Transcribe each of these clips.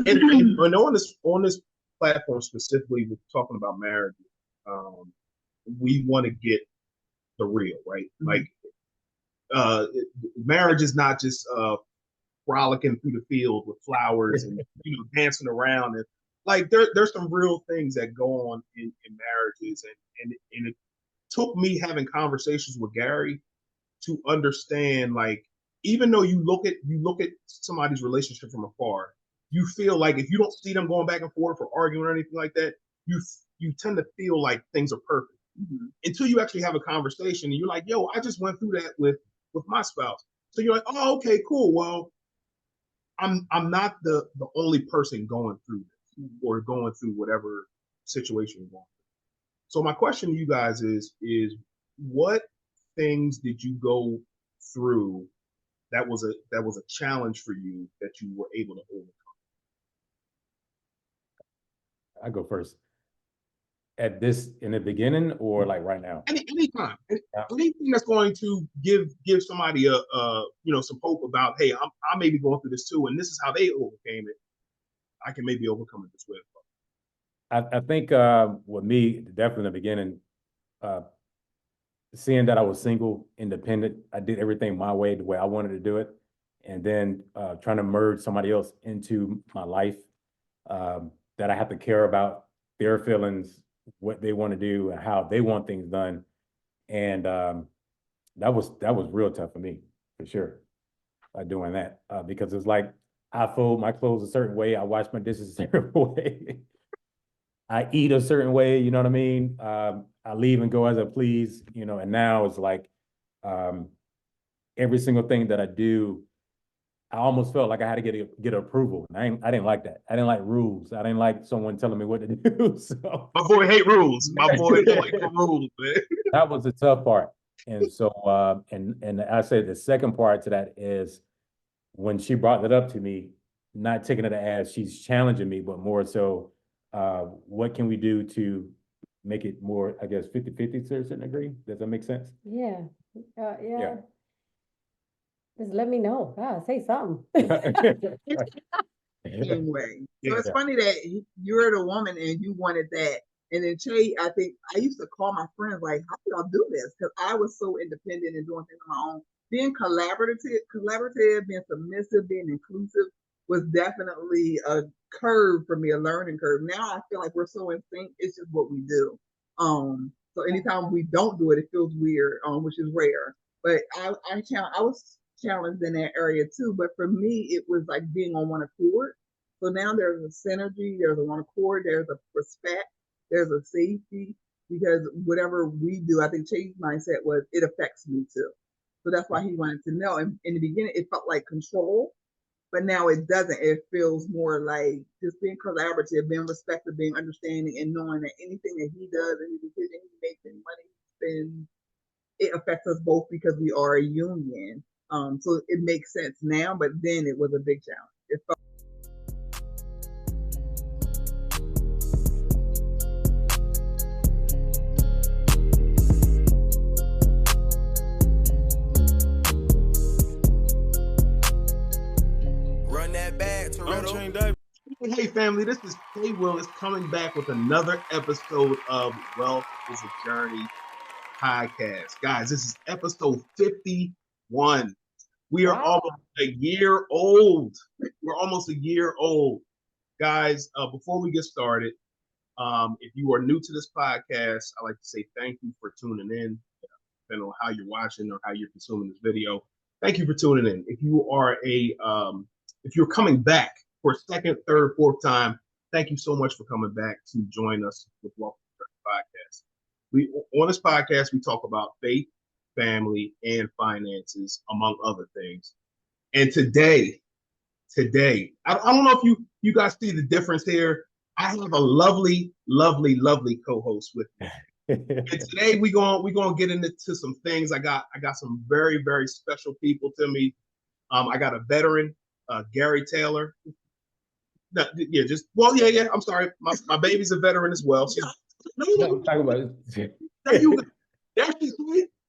And on this platform specifically, we're talking about marriage. We want to get the real, right? Mm-hmm. Like, marriage is not just frolicking through the field with flowers and dancing around, and like there's some real things that go on in marriages, and it took me having conversations with Gary to understand, like, even though you look at somebody's relationship from afar, you feel like if you don't see them going back and forth or arguing or anything like that, you tend to feel like things are perfect, mm-hmm. until you actually have a conversation and you're like, yo, I just went through that with my spouse. So you're like, oh, okay, cool. Well, I'm not the only person going through this or going through whatever situation you're going through. So my question to you guys is what things did you go through that was a challenge for you that you were able to overcome? I go first. In the beginning, or like right now? Anytime. Anything that's going to give somebody a some hope about, hey, I may be going through this too, and this is how they overcame it. I can maybe overcome it this way. I think with me, definitely in the beginning, seeing that I was single, independent, I did everything my way, the way I wanted to do it, and then trying to merge somebody else into my life, that I have to care about their feelings, what they want to do, and how they want things done, and that was real tough for me, for sure, doing that, because it's like I fold my clothes a certain way, I wash my dishes a certain way, I eat a certain way, you know what I mean? I leave and go as I please, and now it's like every single thing that I do, I almost felt like I had to get approval. And I didn't like that. I didn't like rules. I didn't like someone telling me what to do. So my boy hate rules. My boy don't like the rules, man. That was the tough part. And so and I said the second part to that is when she brought that up to me, not taking it as she's challenging me, but more so what can we do to make it more, I guess, 50-50 to a certain degree? Does that make sense? Yeah. Yeah. Just let me know. Say something. Same way. So it's funny that you're the woman and you wanted that. And then Che, I think I used to call my friends like, how do y'all do this? Because I was so independent and doing things on my own. Being collaborative, being submissive, being inclusive was definitely a curve for me, a learning curve. Now I feel like we're so in sync. It's just what we do. So anytime we don't do it, it feels weird, which is rare. But I was challenged in that area too. But for me, it was like being on one accord. So now there's a synergy, there's a one accord, there's a respect, there's a safety, because whatever we do, I think Chase's mindset was it affects me too. So that's why he wanted to know. And in the beginning, it felt like control, but now it doesn't. It feels more like just being collaborative, being respectful, being understanding, and knowing that anything that he does, any decision he makes, any money he spends, it affects us both because we are a union. So it makes sense now, but then it was a big challenge. It felt Run that back, Toretto. Hey family, this is K Will is coming back with another episode of Wealth is a Journey podcast. Guys, this is episode 51. We are almost a year old. We're almost a year old. Guys, before we get started, if you are new to this podcast, I'd like to say thank you for tuning in. Depending on how you're watching or how you're consuming this video, thank you for tuning in. If you are if you're coming back for a second, third, fourth time, thank you so much for coming back to join us with Wealth Podcast. On this podcast, we talk about faith, family, and finances, among other things. And today, I don't know if you guys see the difference here. I have a lovely co-host with me. And today we're gonna get into some things. I got some very, very special people to me. I got a veteran, Gary Taylor. I'm sorry, my baby's a veteran as well. I'm talking about it. There she's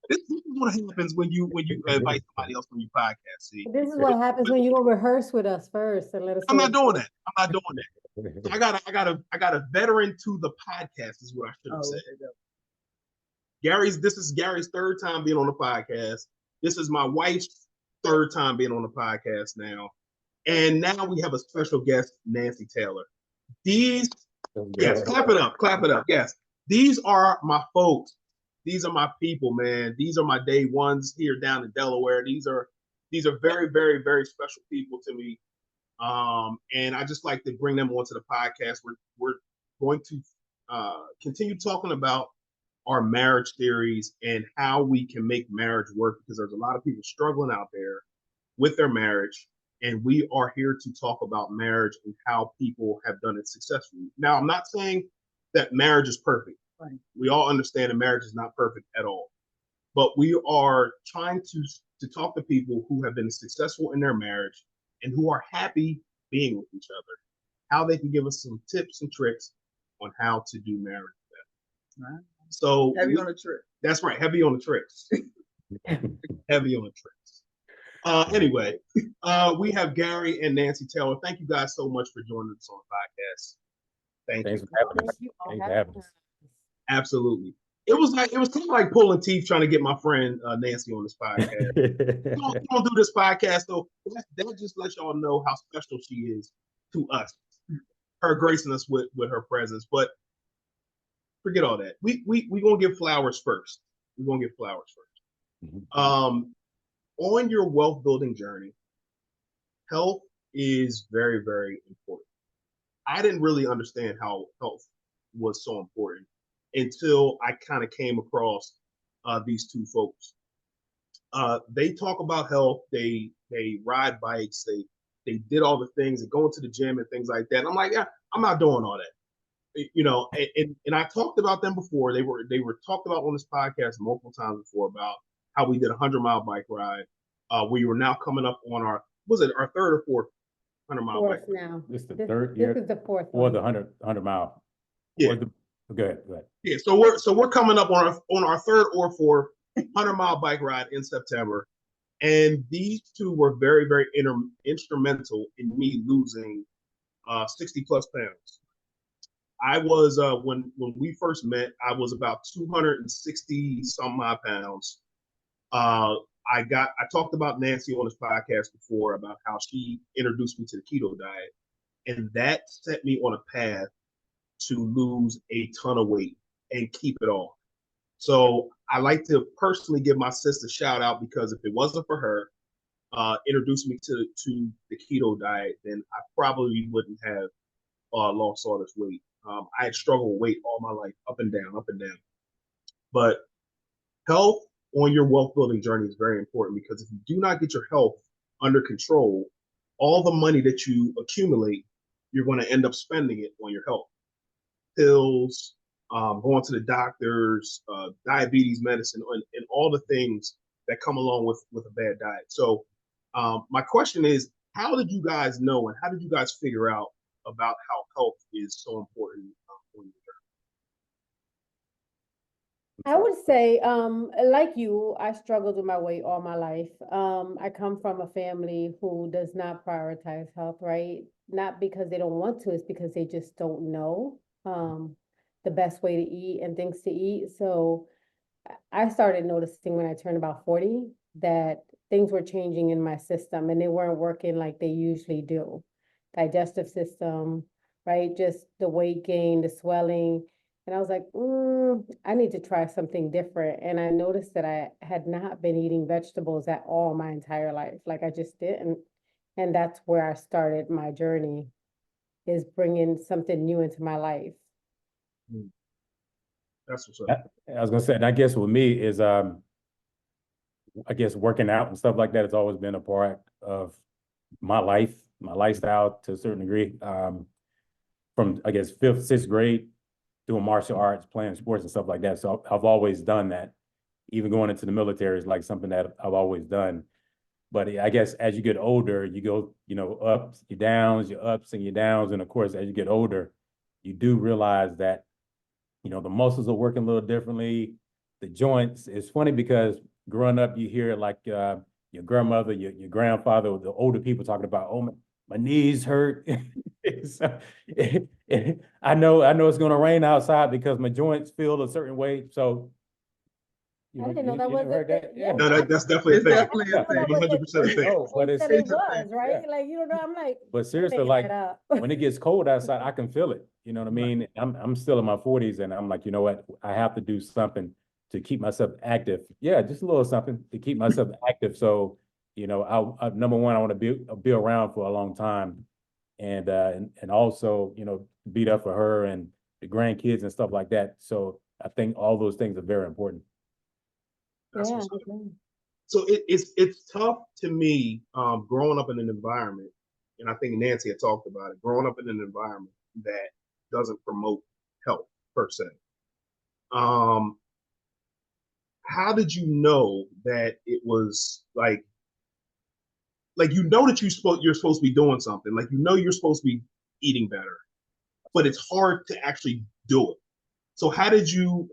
This is what happens when you invite somebody else on your podcast. See, This is what happens when you gonna rehearse with us first and let us I'm know. not doing that. I'm not doing that. So I got a veteran to the podcast is what I should have said. This is Gary's third time being on the podcast. This is my wife's third time being on the podcast now. And now we have a special guest, Nancy Taylor. Yes, clap it up. Yes, these are my folks. These are my people, man. These are my day ones here down in Delaware. These are very, very, very special people to me. And I just like to bring them onto the podcast. We're going to continue talking about our marriage theories and how we can make marriage work, because there's a lot of people struggling out there with their marriage. And we are here to talk about marriage and how people have done it successfully. Now, I'm not saying that marriage is perfect. Right. We all understand that marriage is not perfect at all. But we are trying to talk to people who have been successful in their marriage and who are happy being with each other, how they can give us some tips and tricks on how to do marriage better. Right. So heavy on the trick. That's right, heavy on the tricks. Heavy on the tricks. Anyway, we have Gary and Nancy Taylor. Thank you guys so much for joining us on the podcast. Thanks for having us. Thanks for having us. Absolutely. It was kind of like pulling teeth trying to get my friend Nancy on this podcast. don't do this podcast though. That just lets y'all know how special she is to us. Her gracing us with her presence. But forget all that. We gonna give flowers first. We're gonna give flowers first. Mm-hmm. On your wealth building journey, health is very, very important. I didn't really understand how health was so important until I kind of came across these two folks. They talk about health. They ride bikes. They did all the things and go into the gym and things like that. And I'm like, yeah, I'm not doing all that. You know, and I talked about them before. They were talked about on this podcast multiple times before about how we did a 100-mile bike ride. We were now coming up on our third or fourth 100-mile bike ride? Now. This is the third year. This is the fourth or one. the 100 mile. Yeah. Go ahead. Yeah. So we're coming up on our third or fourth 100-mile bike ride in September, and these two were very, very instrumental in me losing 60 plus pounds. I was when we first met, I was about 260 some odd pounds. I talked about Nancy on this podcast before about how she introduced me to the keto diet, and that set me on a path to lose a ton of weight and keep it off. So I like to personally give my sister a shout out, because if it wasn't for her introducing me to the keto diet, then I probably wouldn't have lost all this weight. I had struggled with weight all my life, up and down. But health on your wealth building journey is very important, because if you do not get your health under control, all the money that you accumulate, you're going to end up spending it on your health. Pills, going to the doctors, diabetes medicine, and all the things that come along with a bad diet. So my question is, how did you guys know, and how did you guys figure out about how health is so important on your journey? I would say, like you, I struggled with my weight all my life. I come from a family who does not prioritize health, right? Not because they don't want to, it's because they just don't know the best way to eat and things to eat. So I started noticing when I turned about 40 that things were changing in my system and they weren't working like they usually do. Digestive system, right? Just the weight gain, the swelling. And I was like, I need to try something different. And I noticed that I had not been eating vegetables at all my entire life. Like I just didn't. And that's where I started my journey, is bringing something new into my life. That's what's up. I was going to say, and I guess with me is, I guess working out and stuff like that has always been a part of my life, my lifestyle to a certain degree. From, I guess, 5th, 6th grade, doing martial arts, playing sports and stuff like that. So I've always done that. Even going into the military is like something that I've always done. But I guess as you get older, you go, ups, your downs, your ups and your downs. And of course, as you get older, you do realize that, the muscles are working a little differently. the joints. It's funny because growing up, you hear like your grandmother, your grandfather, the older people talking about, oh, my knees hurt. So, I know it's gonna rain outside because my joints feel a certain way. So I didn't know that you was never heard that? yeah. No, that's definitely a It's thing. definitely a I didn't know that was 100% a thing. No, but it's that it It's a was, thing, right? yeah. Like, I'm like, But seriously, making like that up. when it gets cold outside, I can feel it. You know what I mean? I'm still in my 40s, and I'm like, you know what? I have to do something to keep myself active. Yeah, just a little something to keep myself active. So, number one, I want to be around for a long time, and also, be there for her and the grandkids and stuff like that. So I think all those things are very important. That's Yeah. what's up. So it's tough to me, growing up in an environment, and I think Nancy had talked about it, growing up in an environment that doesn't promote health per se. How did you know that it was like that you're supposed to be doing something, like you're supposed to be eating better, but it's hard to actually do it. So how did you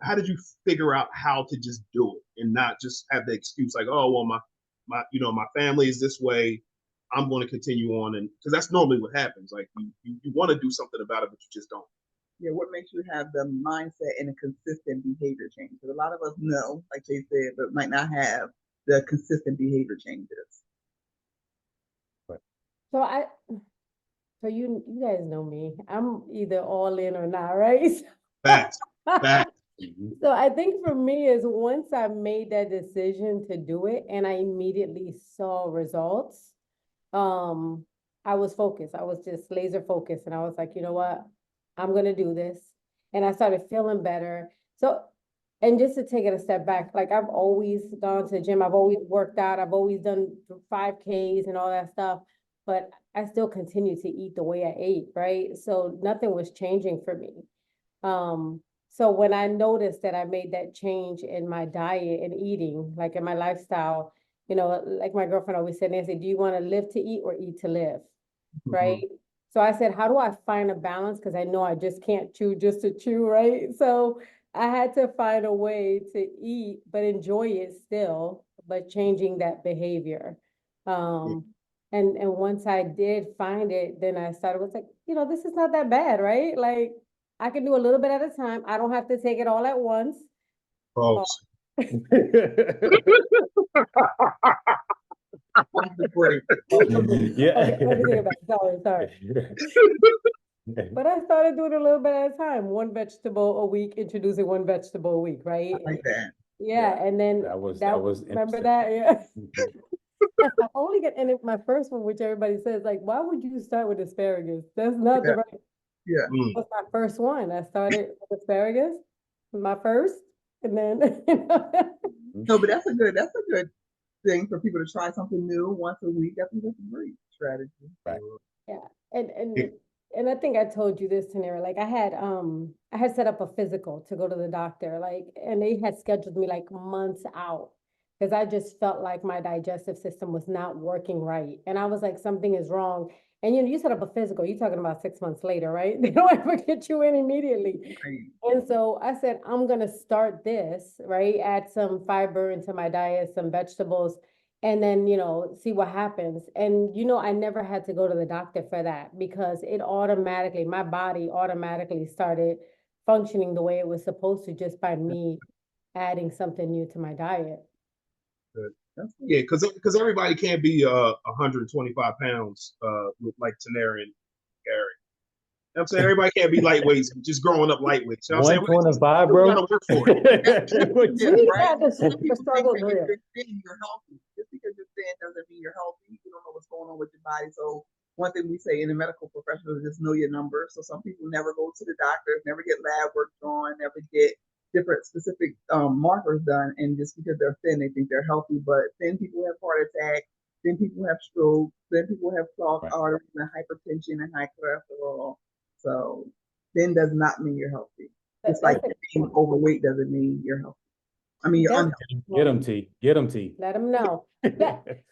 figure out how to just do it and not just have the excuse like, oh well, my family is this way, I'm going to continue on, and because that's normally what happens. Like you want to do something about it, but you just don't. Yeah, what makes you have the mindset and a consistent behavior change? Because a lot of us know, like they said, but might not have the consistent behavior changes. So you guys know me. I'm either all in or not, right? Facts, facts. So I think for me is once I made that decision to do it and I immediately saw results, um, I was focused. I was just laser focused and I was like, you know what? I'm gonna do this. And I started feeling better. So, and just to take it a step back, like I've always gone to the gym, I've always worked out, I've always done 5Ks and all that stuff, but I still continue to eat the way I ate, right? So nothing was changing for me. Um, so when I noticed that I made that change in my diet and eating, like in my lifestyle, like my girlfriend always said, Nancy, do you want to live to eat or eat to live? Right? Mhm. So I said, how do I find a balance? Because I know I just can't chew just to chew, right? So I had to find a way to eat, but enjoy it still, but changing that behavior. And once I did find it, then I started was like, this is not that bad, right? Like I can do a little bit at a time. I don't have to take it all at once. False. The break. Yeah. Okay, let me take it back. Sorry. But I started doing a little bit at a time, one vegetable a week, introducing one vegetable a week, right? I like that. Yeah, and then That was remember interesting. that? Yeah. I only get, and my first one, which everybody says, like, why would you start with asparagus? That's not the Yeah. right, Yeah. Mm. was my first one. I started with asparagus, my first, and then, No, but that's a good thing for people to try something new once a week. That's a great strategy. Right. Yeah, and Yeah. and and I think I told you this, Tanera. Like I had set up a physical to go to the doctor, like, and they had scheduled me like months out because I just felt like my digestive system was not working right, and I was like, something is wrong. And you set up a physical. You're talking about 6 months later, right? They don't ever get you in immediately. Right. And so I said, I'm gonna start this, right? Add some fiber into my diet, some vegetables, and then, see what happens. And, I never had to go to the doctor for that because my body automatically started functioning the way it was supposed to just by me adding something new to my diet. Yeah, because everybody can't be 125 pounds with like Tanera and Gary. You know what I'm saying everybody can't be lightweights, just growing up lightweights. You know what I'm saying? 125, We bro. gotta work for it. Yeah, We right. had the Some people think struggles that if real. you're thin, you're healthy. Just because you're thin doesn't mean you're healthy. You don't know what's going on with your body. So one thing we say in the medical profession is just know your numbers. So some people never go to the doctor, never get lab work done, never get different specific markers done, and just because they're thin, they think they're healthy. But thin people have heart attacks, thin people have stroke, thin people have clogged Right. arteries and hypertension and high cholesterol. So thin does not mean you're healthy. Just like being overweight doesn't mean you're healthy. I mean, you're unhealthy. Get them, T. Get them, T. Let them know.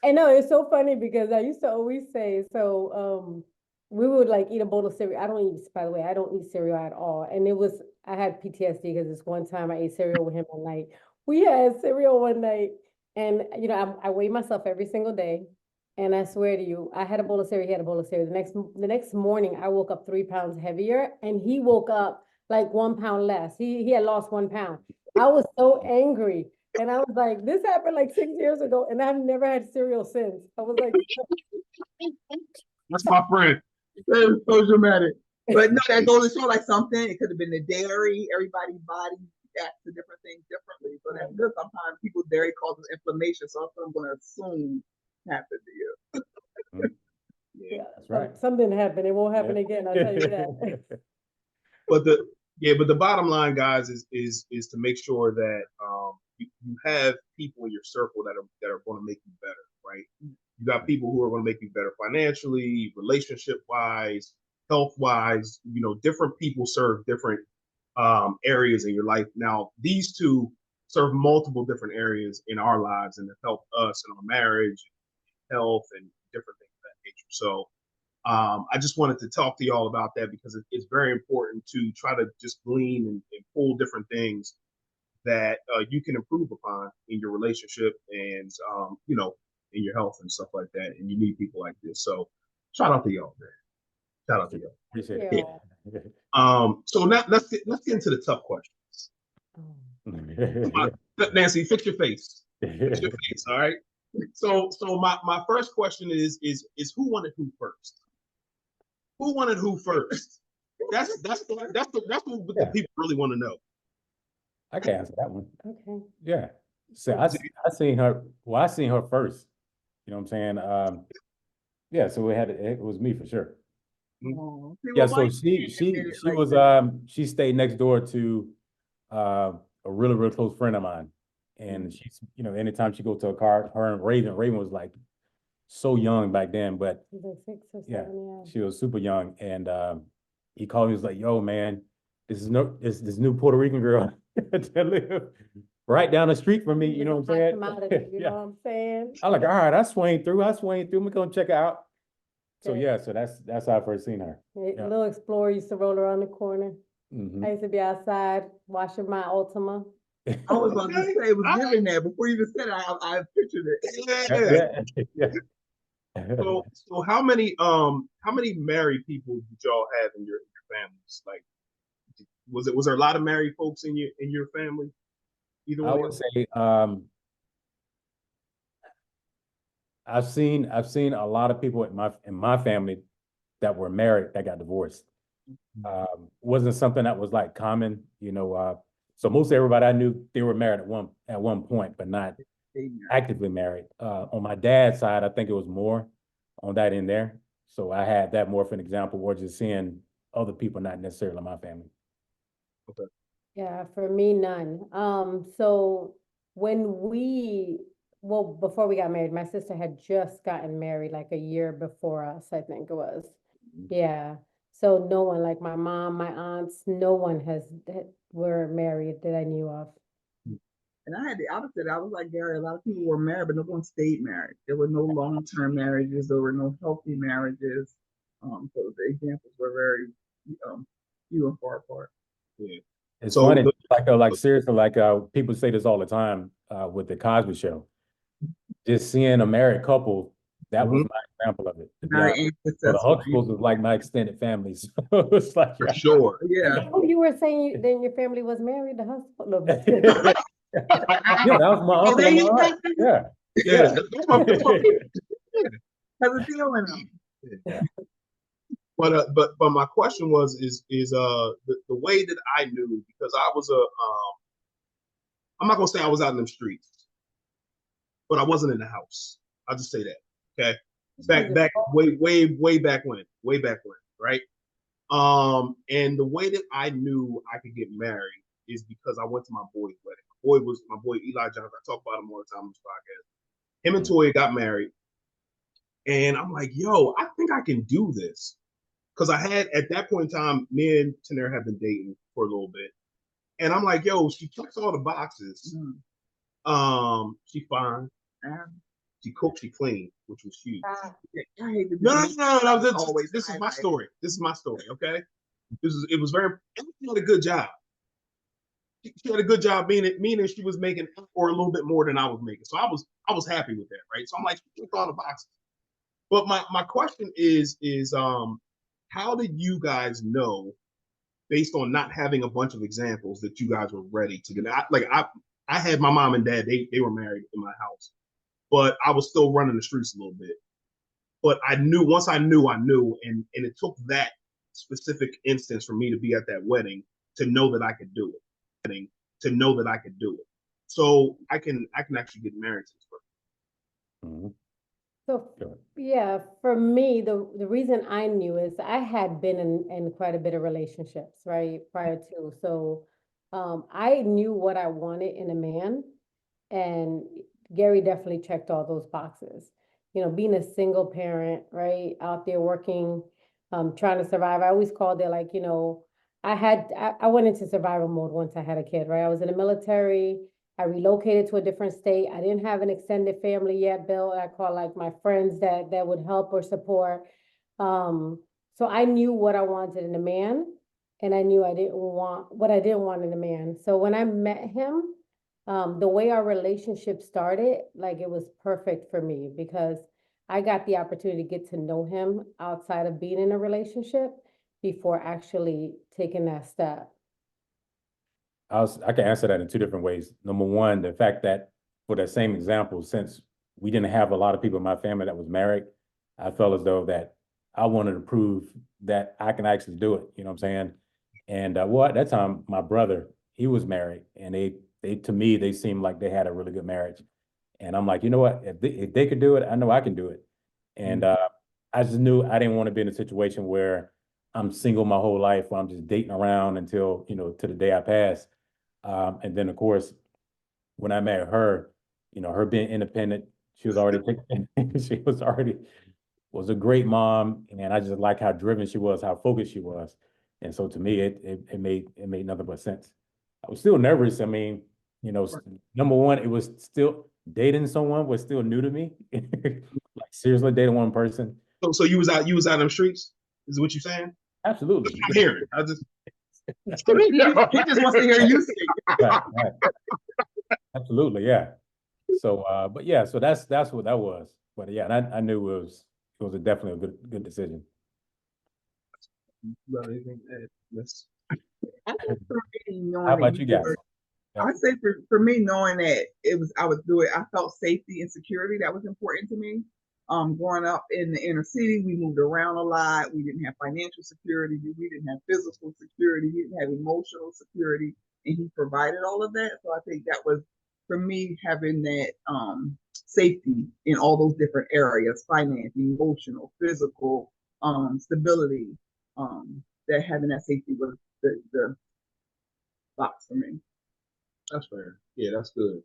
I know it's so funny because I used to always say, so we would like eat a bowl of cereal. By the way, I don't eat cereal at all. And I had PTSD because this one time I ate cereal with him at night. We had cereal one night, and I weigh myself every single day, and I swear to you, I had a bowl of cereal. He had a bowl of cereal. The next morning, I woke up 3 pounds heavier, and he woke up like 1 pound less. He had lost 1 pound. I was so angry, and I was like, "This happened like 6 years ago, and I've never had cereal since." I was like, That's my friend. That was so dramatic. But no, that goes to show like something. It could have been the dairy. Everybody's body reacts to different things differently. So that's good. Sometimes people's dairy causes inflammation. So that's what I'm going to assume happened to you. "Yeah, That's right. something happened. It won't happen Yeah. again. I'll tell you that." But the bottom line, guys, is to make sure that you have people in your circle that are going to make you better, right? You got people who are going to make you better financially, relationship wise, health wise. Different people serve different areas in your life. Now, these two serve multiple different areas in our lives and have helped us in our marriage, health, and different things of that nature. So I just wanted to talk to y'all about that because it's very important to try to just glean and pull different things that you can improve upon in your relationship and in your health and stuff like that. And you need people like this. So shout out to y'all, man. Shout out to y'all. Appreciate Yeah. it. So now let's get into the tough questions. Nancy, fix your face. Fix your face. All right. So my first question is who wanted who first? Who wanted who first? That's what the people really want to know. I can answer that one. Okay. Yeah. So I seen her. Well, I seen her first. You know what I'm saying? Yeah. So it was me for sure. Oh, see, Yeah. well, So why she you admit it like was that? she stayed next door to a really close friend of mine, and she's anytime she go to a car, her and Raven was like so young back then, but She's like 6 or yeah, 7, yeah. she was super young, and he called me. He was like, "Yo, man, this new Puerto Rican girl that live right down the street from me." You know what I'm saying? You know what I'm saying? I'm like, "All right, I swing through. We're gonna check it out." So Okay. yeah, so that's how I first seen her. Yeah. Little Explorer used to roll around the corner. Mhm. I used to be outside washing my Ultima. I was about to say it was given that before you even said it. I pictured it. Yeah. Yeah. So how many married people did y'all have in your families? Like, was there a lot of married folks in your family? Either I one of would you? say I've seen a lot of people in my family that were married that got divorced. Wasn't something that was like common, so most everybody I knew, they were married at one point, but not actively married. On my dad's side, I think it was more on that end there. So I had that more for an example, or just seeing other people, not necessarily my family. Okay. Yeah, for me, none. So before we got married, my sister had just gotten married like a year before us, I think it was. Yeah. So no one, like my mom, my aunts, no one were married that I knew of. And I had the opposite. I was like Gary. A lot of people were married, but no one stayed married. There were no long-term marriages. There were no healthy marriages. So the examples were very few and far apart. Yeah. It's So funny, like seriously, like people say this all the time with the Cosby Show. Just seeing a married couple, that was my example of it. To be honest. Very So the successful. Huxtables was like my extended family. So it's like, for sure. Yeah. Oh, you were saying then your family was married, the husband? yeah, that was my Oh, uncle there and you my go. aunt. Yeah. Yeah, that's my Has a deal in them. Yeah. But my question was the way that I knew, because I was I'm not gonna say I was out in the streets, but I wasn't in the house. I'll just say that. Okay. Back way back when, right? And the way that I knew I could get married is because I went to my boy's wedding. My boy Eli Johnson. I talk about him all the time on this podcast. Him and Toya got married, and I'm like, yo, I think I can do this. Because I had, at that point in time, me and Tanera have been dating for a little bit. And I'm like, yo, she checks all the boxes. She fine. She cooked, she cleaned, which was huge. No. This is my story. Okay? It was very, and she had a good job. she had a good job, meaning she was making or a little bit more than I was making. So I was happy with that, right? So I'm like, she checked all the boxes. But my question is how did you guys know, based on not having a bunch of examples, that you guys were ready to get out? I had my mom and dad, they were married in my house, but I was still running the streets a little bit. But I knew, once I knew, and it took that specific instance for me to be at that wedding to know that I could do it. To know that I could do it. So I can actually get married to this person. Mhm. So, Sure. yeah, for me, the reason I knew is I had been in quite a bit of relationships, right, prior to. So, I knew what I wanted in a man, and Gary definitely checked all those boxes. You know, being a single parent, right, out there working, trying to survive. I always called it like, I went into survival mode once I had a kid, right? I was in the military. I relocated to a different state. I didn't have an extended family yet, Bill. I call like my friends that would help or support. So I knew what I wanted in a man, and I knew I didn't want what I didn't want in a man. So when I met him, the way our relationship started, like it was perfect for me because I got the opportunity to get to know him outside of being in a relationship before actually taking that step. I can answer that in two different ways. Number one, the fact that for that same example, since we didn't have a lot of people in my family that was married, I felt as though that I wanted to prove that I can actually do it. You know what I'm saying? And well, at that time, my brother, he was married, and they to me, they seemed like they had a really good marriage. And I'm like, you know what? If they could do it, I know I can do it. And I just knew I didn't want to be in a situation where I'm single my whole life, where I'm just dating around until, to the day I pass. And then of course, when I met her, her being independent, she was already she was a great mom, and I just like how driven she was, how focused she was. And so to me, it made nothing but sense. I was still nervous. I mean, number one, it was still dating someone was still new to me. Like seriously, dating one person. So you was out in the streets, is what you're saying? Absolutely. I'm hearing. I just He just wants to hear you say it. Right. Absolutely, yeah. So, but yeah, so that's what that was. But yeah, and I knew it was definitely a good decision. anything to add? Yes. I think for me, How knowing that about you you guys? were, Yeah. I say for me, knowing that I was doing, I felt safety and security that was important to me. Growing up in the inner city, we moved around a lot. We didn't have financial security. We didn't have physical security. We didn't have emotional security, and he provided all of that. So I think that was for me having that safety in all those different areas: finance, emotional, physical, stability. That having that safety was the box for me. That's fair. Yeah, that's good.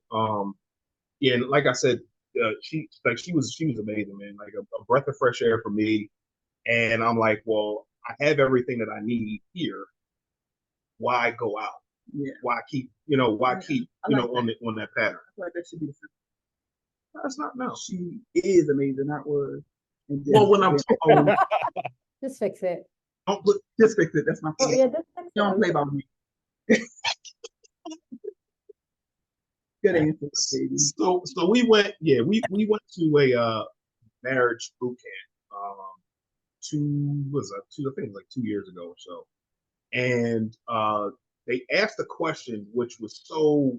Yeah, and like I said, she was amazing, man. Like a breath of fresh air for me. And I'm like, well, I have everything that I need here. Why go out? Yeah. Why keep, why keep, like on that pattern? I feel like that should be the That's not no. She is amazing. That was. Well, when I'm told, Just fix it. don't look, just fix it. That's my Oh point. yeah, just fix Don't play it. about me. Good answer, baby. So we went, we went to a marriage boot camp. I think it was like 2 years ago or so, and they asked a question which was so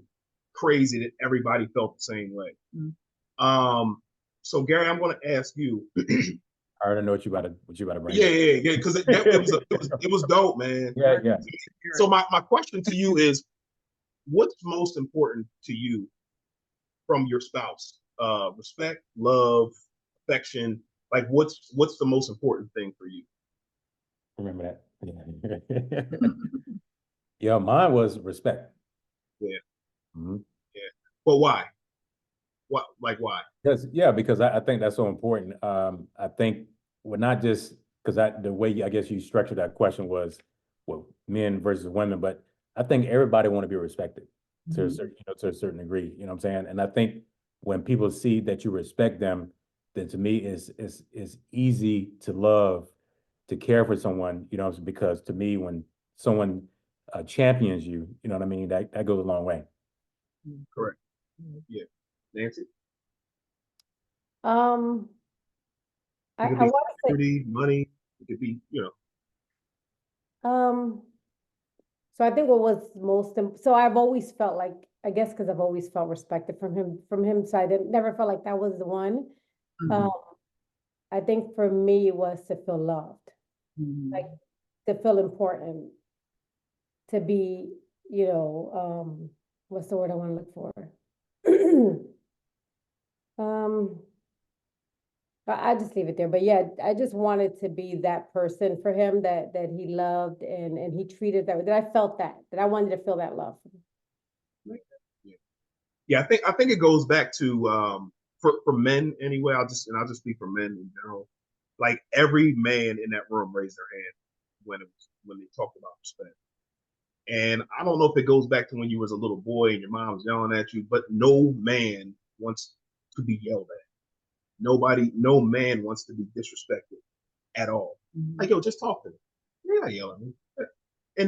crazy that everybody felt the same way. So Gary, I'm going to ask you. I already know what you about to bring. Yeah, because it was dope, man. Yeah. So my question to you is, what's most important to you from your spouse? Respect, love, affection. Like, what's the most important thing for you? Remember that. Yeah, mine was respect. Yeah. Mm-hmm. Yeah. But why? Why? Because I think that's so important. I think well, not just because the way I guess you structured that question was well, men versus women, but I think everybody want to be respected to a certain, to a certain degree. You know what I'm saying? And I think when people see that you respect them, then to me is easy to love, to care for someone. Because to me, when someone champions you, you know what I mean? That goes a long way. Correct. Yeah. Nancy? Um, It I could be want to say, security, money. It could be, so I think what was so I've always felt like, I guess because I've always felt respected from him, so I didn't never felt like that was the one. Mhm. I think for me it was to feel loved, Mhm. like to feel important, to be, what's the word I want to look for? Um, I just leave it there. But yeah, I just wanted to be that person for him that he loved and he treated that way. That I felt that I wanted to feel that love. yeah. I think it goes back to for men anyway. I'll just speak for men in general. Like every man in that room raised their hand when they talked about respect. And I don't know if it goes back to when you was a little boy and your mom was yelling at you, but no man wants to be yelled at. No man wants to be disrespected at all. Mhm. Like, yo, just talk to me. You're not yelling at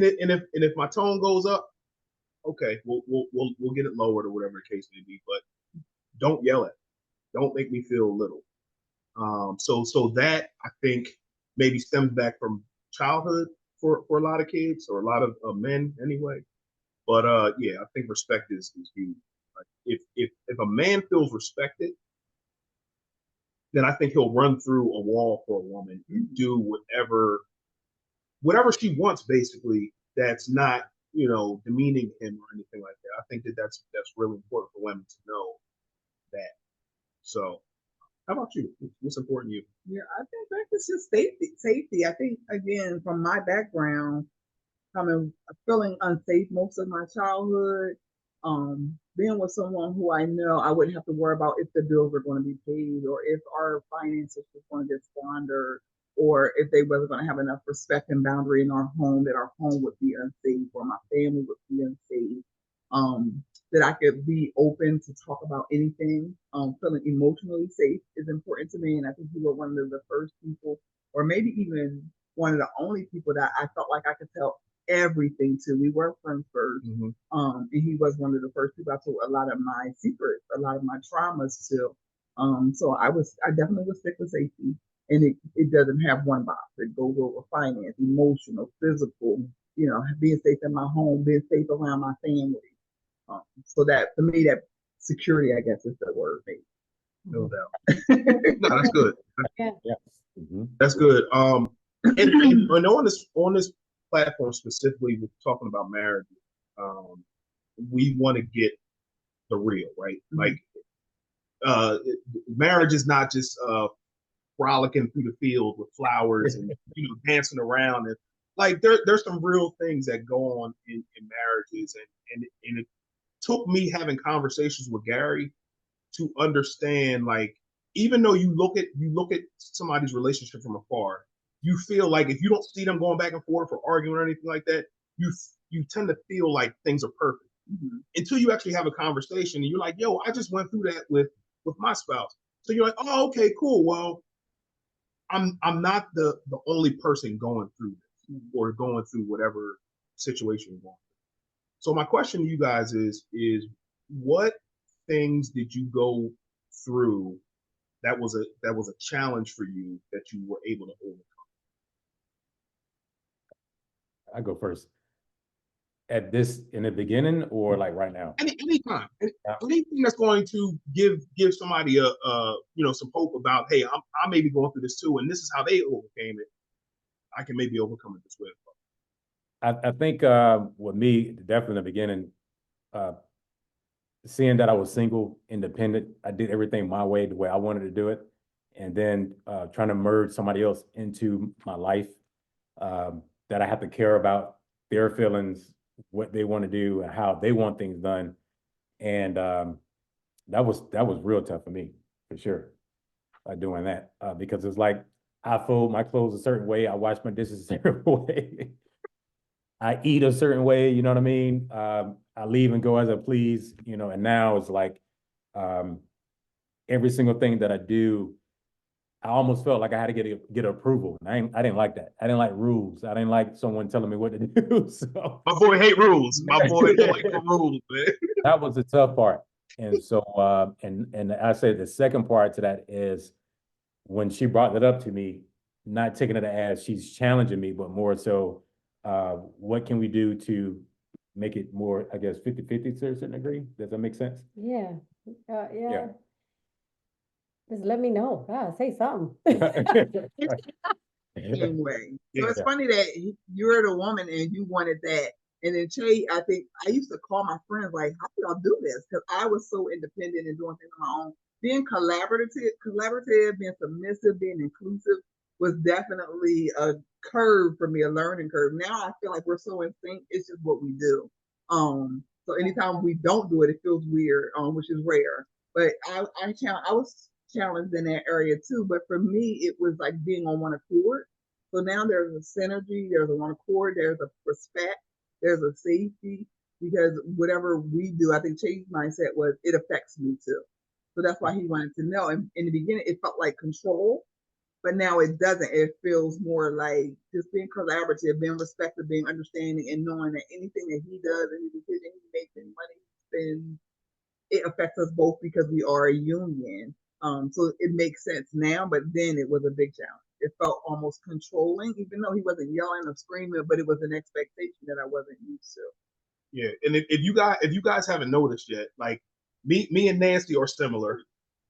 me. And if my tone goes up, okay, we'll get it lowered or whatever the case may be. But don't yell at me. Don't make me feel little. So that I think maybe stems back from childhood for a lot of kids or a lot of men anyway. But yeah, I think respect is huge. Like if a man feels respected, then I think he'll run through a wall for a woman and do whatever she wants, basically. That's not demeaning him or anything like that. I think that's really important for women to know that. So, how about you? What's important to you? Yeah, I think that is just safety. Safety. I think again, from my background, coming feeling unsafe most of my childhood, being with someone who I know I wouldn't have to worry about if the bills were going to be paid or if our finances were going to get squandered or if they wasn't going to have enough respect and boundary in our home that our home would be unsafe or my family would be unsafe. That I could be open to talk about anything. Feeling emotionally safe is important to me, and I think you were one of the first people, or maybe even one of the only people that I felt like I could tell everything to. We were friends 1st, and he was one of the first people I told a lot of my secrets, a lot of my traumas to. So I definitely would stick with safety, and it doesn't have one box. It goes over finance, emotional, physical. Being safe in my home, being safe around my family. So that for me, that security, I guess, is the word. Maybe. No doubt. No, that's good. Yeah. Yeah. Mm-hmm. That's good. And on this platform specifically, we're talking about marriage. We want to get the real, right? Like, marriage is not just frolicking through the field with flowers and dancing around and like there's some real things that go on in marriages and it took me having conversations with Gary to understand, like, even though you look at somebody's relationship from afar, you feel like if you don't see them going back and forth or arguing or anything like that, you tend to feel like things are perfect until you actually have a conversation and you're like, yo, I just went through that with my spouse. So you're like, oh, okay, cool. Well, I'm not the only person going through this or going through whatever situation you're going through. So my question to you guys is what things did you go through that was a challenge for you that you were able to overcome? I go first. At this in the beginning or like right now? Anytime, Yeah. anything that's going to give somebody some hope about, hey, I may be going through this too, and this is how they overcame it. I can maybe overcome it this way. I think with me, definitely in the beginning, uh, seeing that I was single, independent, I did everything my way, the way I wanted to do it. And then trying to merge somebody else into my life that I have to care about their feelings, what they want to do, and how they want things done. And that was real tough for me, for sure, doing that. Because it's like I fold my clothes a certain way, I wash my dishes a certain way. I eat a certain way, you know what I mean? I leave and go as I please, and now it's like every single thing that I do I almost felt like I had to get approval. And I didn't like that. I didn't like rules. I didn't like someone telling me what to do. So My boy hate rules. My boy don't like the rules, man. that was the tough part. And so, and I said the second part to that is when she brought that up to me, not taking it as she's challenging me, but more so, what can we do to make it more, I guess, 50-50 to a certain degree? Does that make sense? Yeah, yeah. Yeah. Just let me know. God, say something. Same way. So Yeah. it's funny that you're the woman and you wanted that. And then Che, I think I used to call my friends like, how do y'all do this? Because I was so independent and doing things on my own. Being collaborative, being submissive, being inclusive was definitely a curve for me, a learning curve. Now I feel like we're so in sync. It's just what we do. So anytime we don't do it, it feels weird, which is rare. But I was challenged in that area too. But for me, it was like being on one accord. So now there's a synergy, there's a one accord, there's a respect, there's a safety, because whatever we do, I think Che's mindset was it affects me too. So that's why he wanted to know. And in the beginning, it felt like control, but now it doesn't. It feels more like just being collaborative, being respectful, being understanding, and knowing that anything that he does, any decision he makes, any money he spends, it affects us both because we are a union. So it makes sense now, but then it was a big challenge. It felt almost controlling, even though he wasn't yelling or screaming, but it was an expectation that I wasn't used to. Yeah, and if you guys haven't noticed yet, like me and Nancy are similar,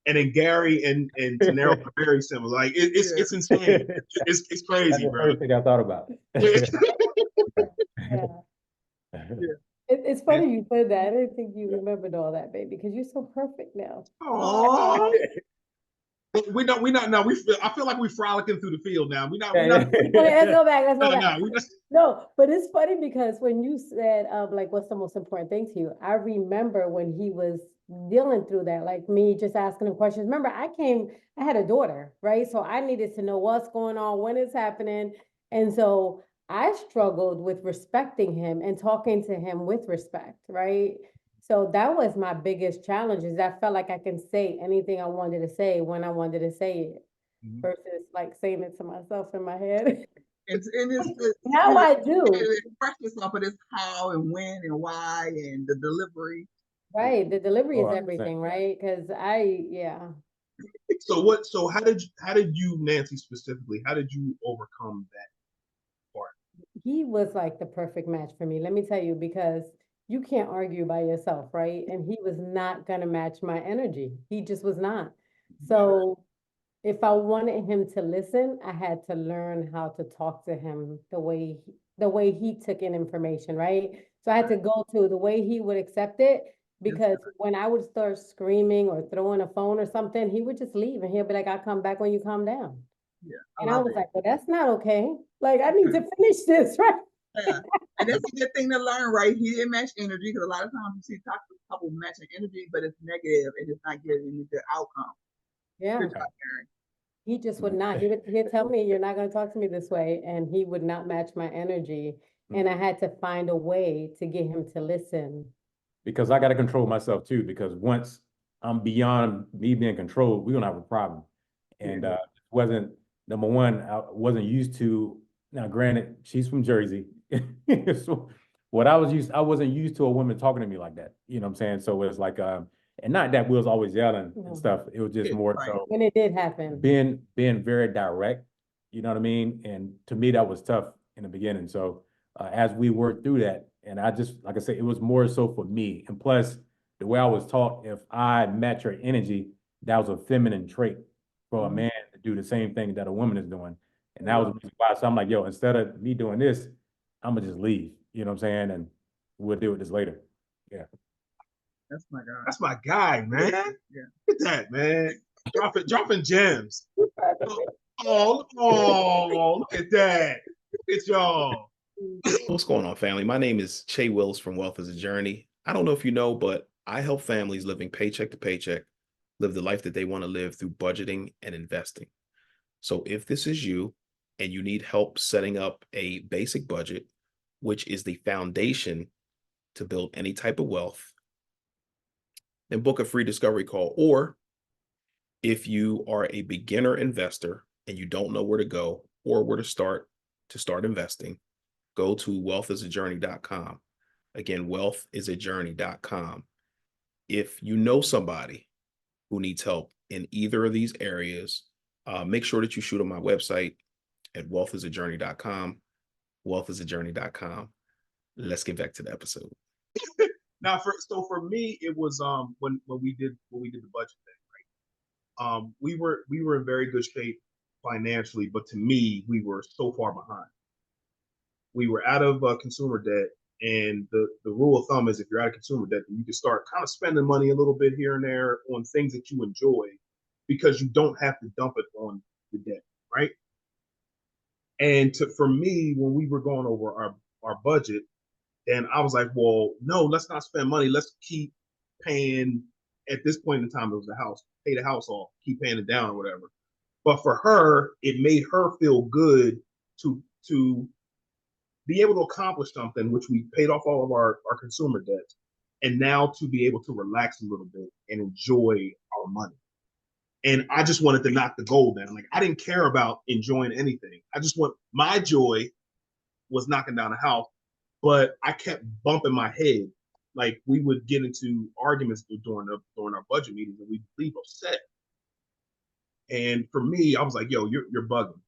and then Gary and Tanero are very similar. Like it's insane. It's crazy, That's the bro. first thing I thought about. Yeah. Yeah. It's funny you said that. I didn't think you remembered all that, baby, because you're so perfect now. Aww. We not now. I feel like we frolicking through the field now. We not. Okay, let's go back. Let's go back. No, we just. No, but it's funny because when you said like what's the most important thing to you, I remember when he was dealing through that, like me just asking him questions. Remember, I had a daughter, right? So I needed to know what's going on, when it's happening. And so I struggled with respecting him and talking to him with respect, right? So that was my biggest challenge is I felt like I can say anything I wanted to say when I wanted to say it versus like saying it to myself in my head. And it's Now I do. Express yourself, but it's how and when and why and the delivery. Right. The delivery is 100%. everything, right? Because yeah. So how did you, Nancy specifically, how did you overcome that part? He was like the perfect match for me. Let me tell you, because you can't argue by yourself, right? And he was not gonna match my energy. He just was not. So if I wanted him to listen, I had to learn how to talk to him the way he took in information, right? So I had to go to the way he would accept it because when I would start screaming or throwing a phone or something, he would just leave and he'll be like, I'll come back when you calm down. Yeah. And I was like, well, that's not okay. Like, I need to finish this, right? Yeah. And that's a good thing to learn, right? He didn't match energy because a lot of times you see toxic couple matching energy, but it's negative and it's not getting any good outcome. Yeah. Good job, Aaron. He just would not. He'd tell me, you're not going to talk to me this way. And he would not match my energy. And I had to find a way to get him to listen. Because I got to control myself too, because once I'm beyond me being controlled, we're gonna have a problem. And wasn't number one, I wasn't used to. Now, granted, she's from Jersey, so I wasn't used to a woman talking to me like that. You know what I'm saying? So it's like, and not that we was always yelling and stuff. It was just more so when it did happen, being very direct. You know what I mean? And to me, that was tough in the beginning. So as we worked through that, and I just, like I said, it was more so for me. And plus, the way I was taught, if I match her energy, that was a feminine trait for a man to do the same thing that a woman is doing. And that was the reason why. So I'm like, yo, instead of me doing this, I'm going to just leave. You know what I'm saying? And we'll deal with this later. Yeah. That's my guy. That's my guy, man. Yeah. Look at that, man. Dropping gems. Oh, look at that. Look at y'all. What's going on, family? My name is Che Wills from Wealth is a Journey. I don't know if you know, but I help families living paycheck to paycheck live the life that they want to live through budgeting and investing. So if this is you and you need help setting up a basic budget, which is the foundation to build any type of wealth, then book a free discovery call or If you are a beginner investor and you don't know where to go or where to start investing, go to wealthisajourney.com. Again, wealthisajourney.com. If you know somebody who needs help in either of these areas, make sure that you shoot on my website at wealthisajourney.com, wealthisajourney.com. Let's get back to the episode. Now, for me, it was when we did the budget thing, right? We were in very good shape financially, but to me, we were so far behind. We were out of consumer debt, and the rule of thumb is if you're out of consumer debt, then you can start kind of spending money a little bit here and there on things that you enjoy, because you don't have to dump it on the debt, right? And for me, when we were going over our budget, and I was like, well, no, let's not spend money. Let's keep paying. At this point in time, it was the house, pay the house off, keep paying it down or whatever. But for her, it made her feel good to be able to accomplish something, which we paid off all of our consumer debts, and now to be able to relax a little bit and enjoy our money. And I just wanted to knock the goal down. Like, I didn't care about enjoying anything. I just want my joy was knocking down the house, but I kept bumping my head. Like, we would get into arguments during our budget meetings, and we'd leave upset. And for me, I was like, yo, you're bugging.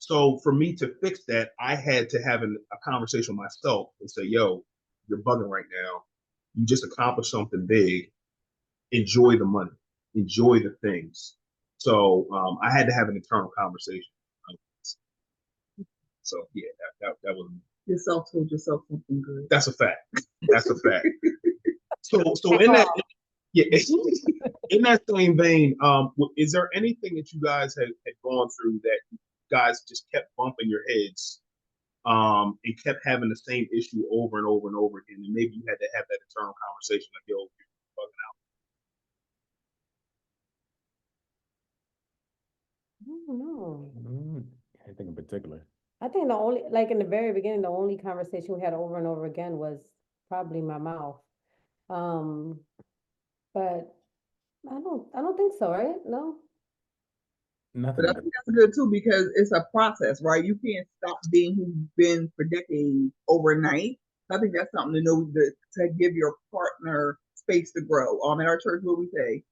So for me to fix that, I had to have a conversation with myself and say, yo, you're bugging right now. You just accomplished something big. Enjoy the money. Enjoy the things. So I had to have an internal conversation. So yeah, that was. Yourself told yourself something good. That's a fact. That's a fact. So in that, yeah, in that same vein, is there anything that you guys had gone through that you guys just kept bumping your heads, and kept having the same issue over and over and over again, and maybe you had to have that internal conversation like, yo, you're bugging out. I don't know. Anything in particular? I think the only, like in the very beginning, the only conversation we had over and over again was probably my mouth. But I don't think so, right? No. Nothing. But I think that's good too, because it's a process, right? You can't stop being who you've been for decades overnight. I think that's something to know, to give your partner space to grow. In our church, what we say,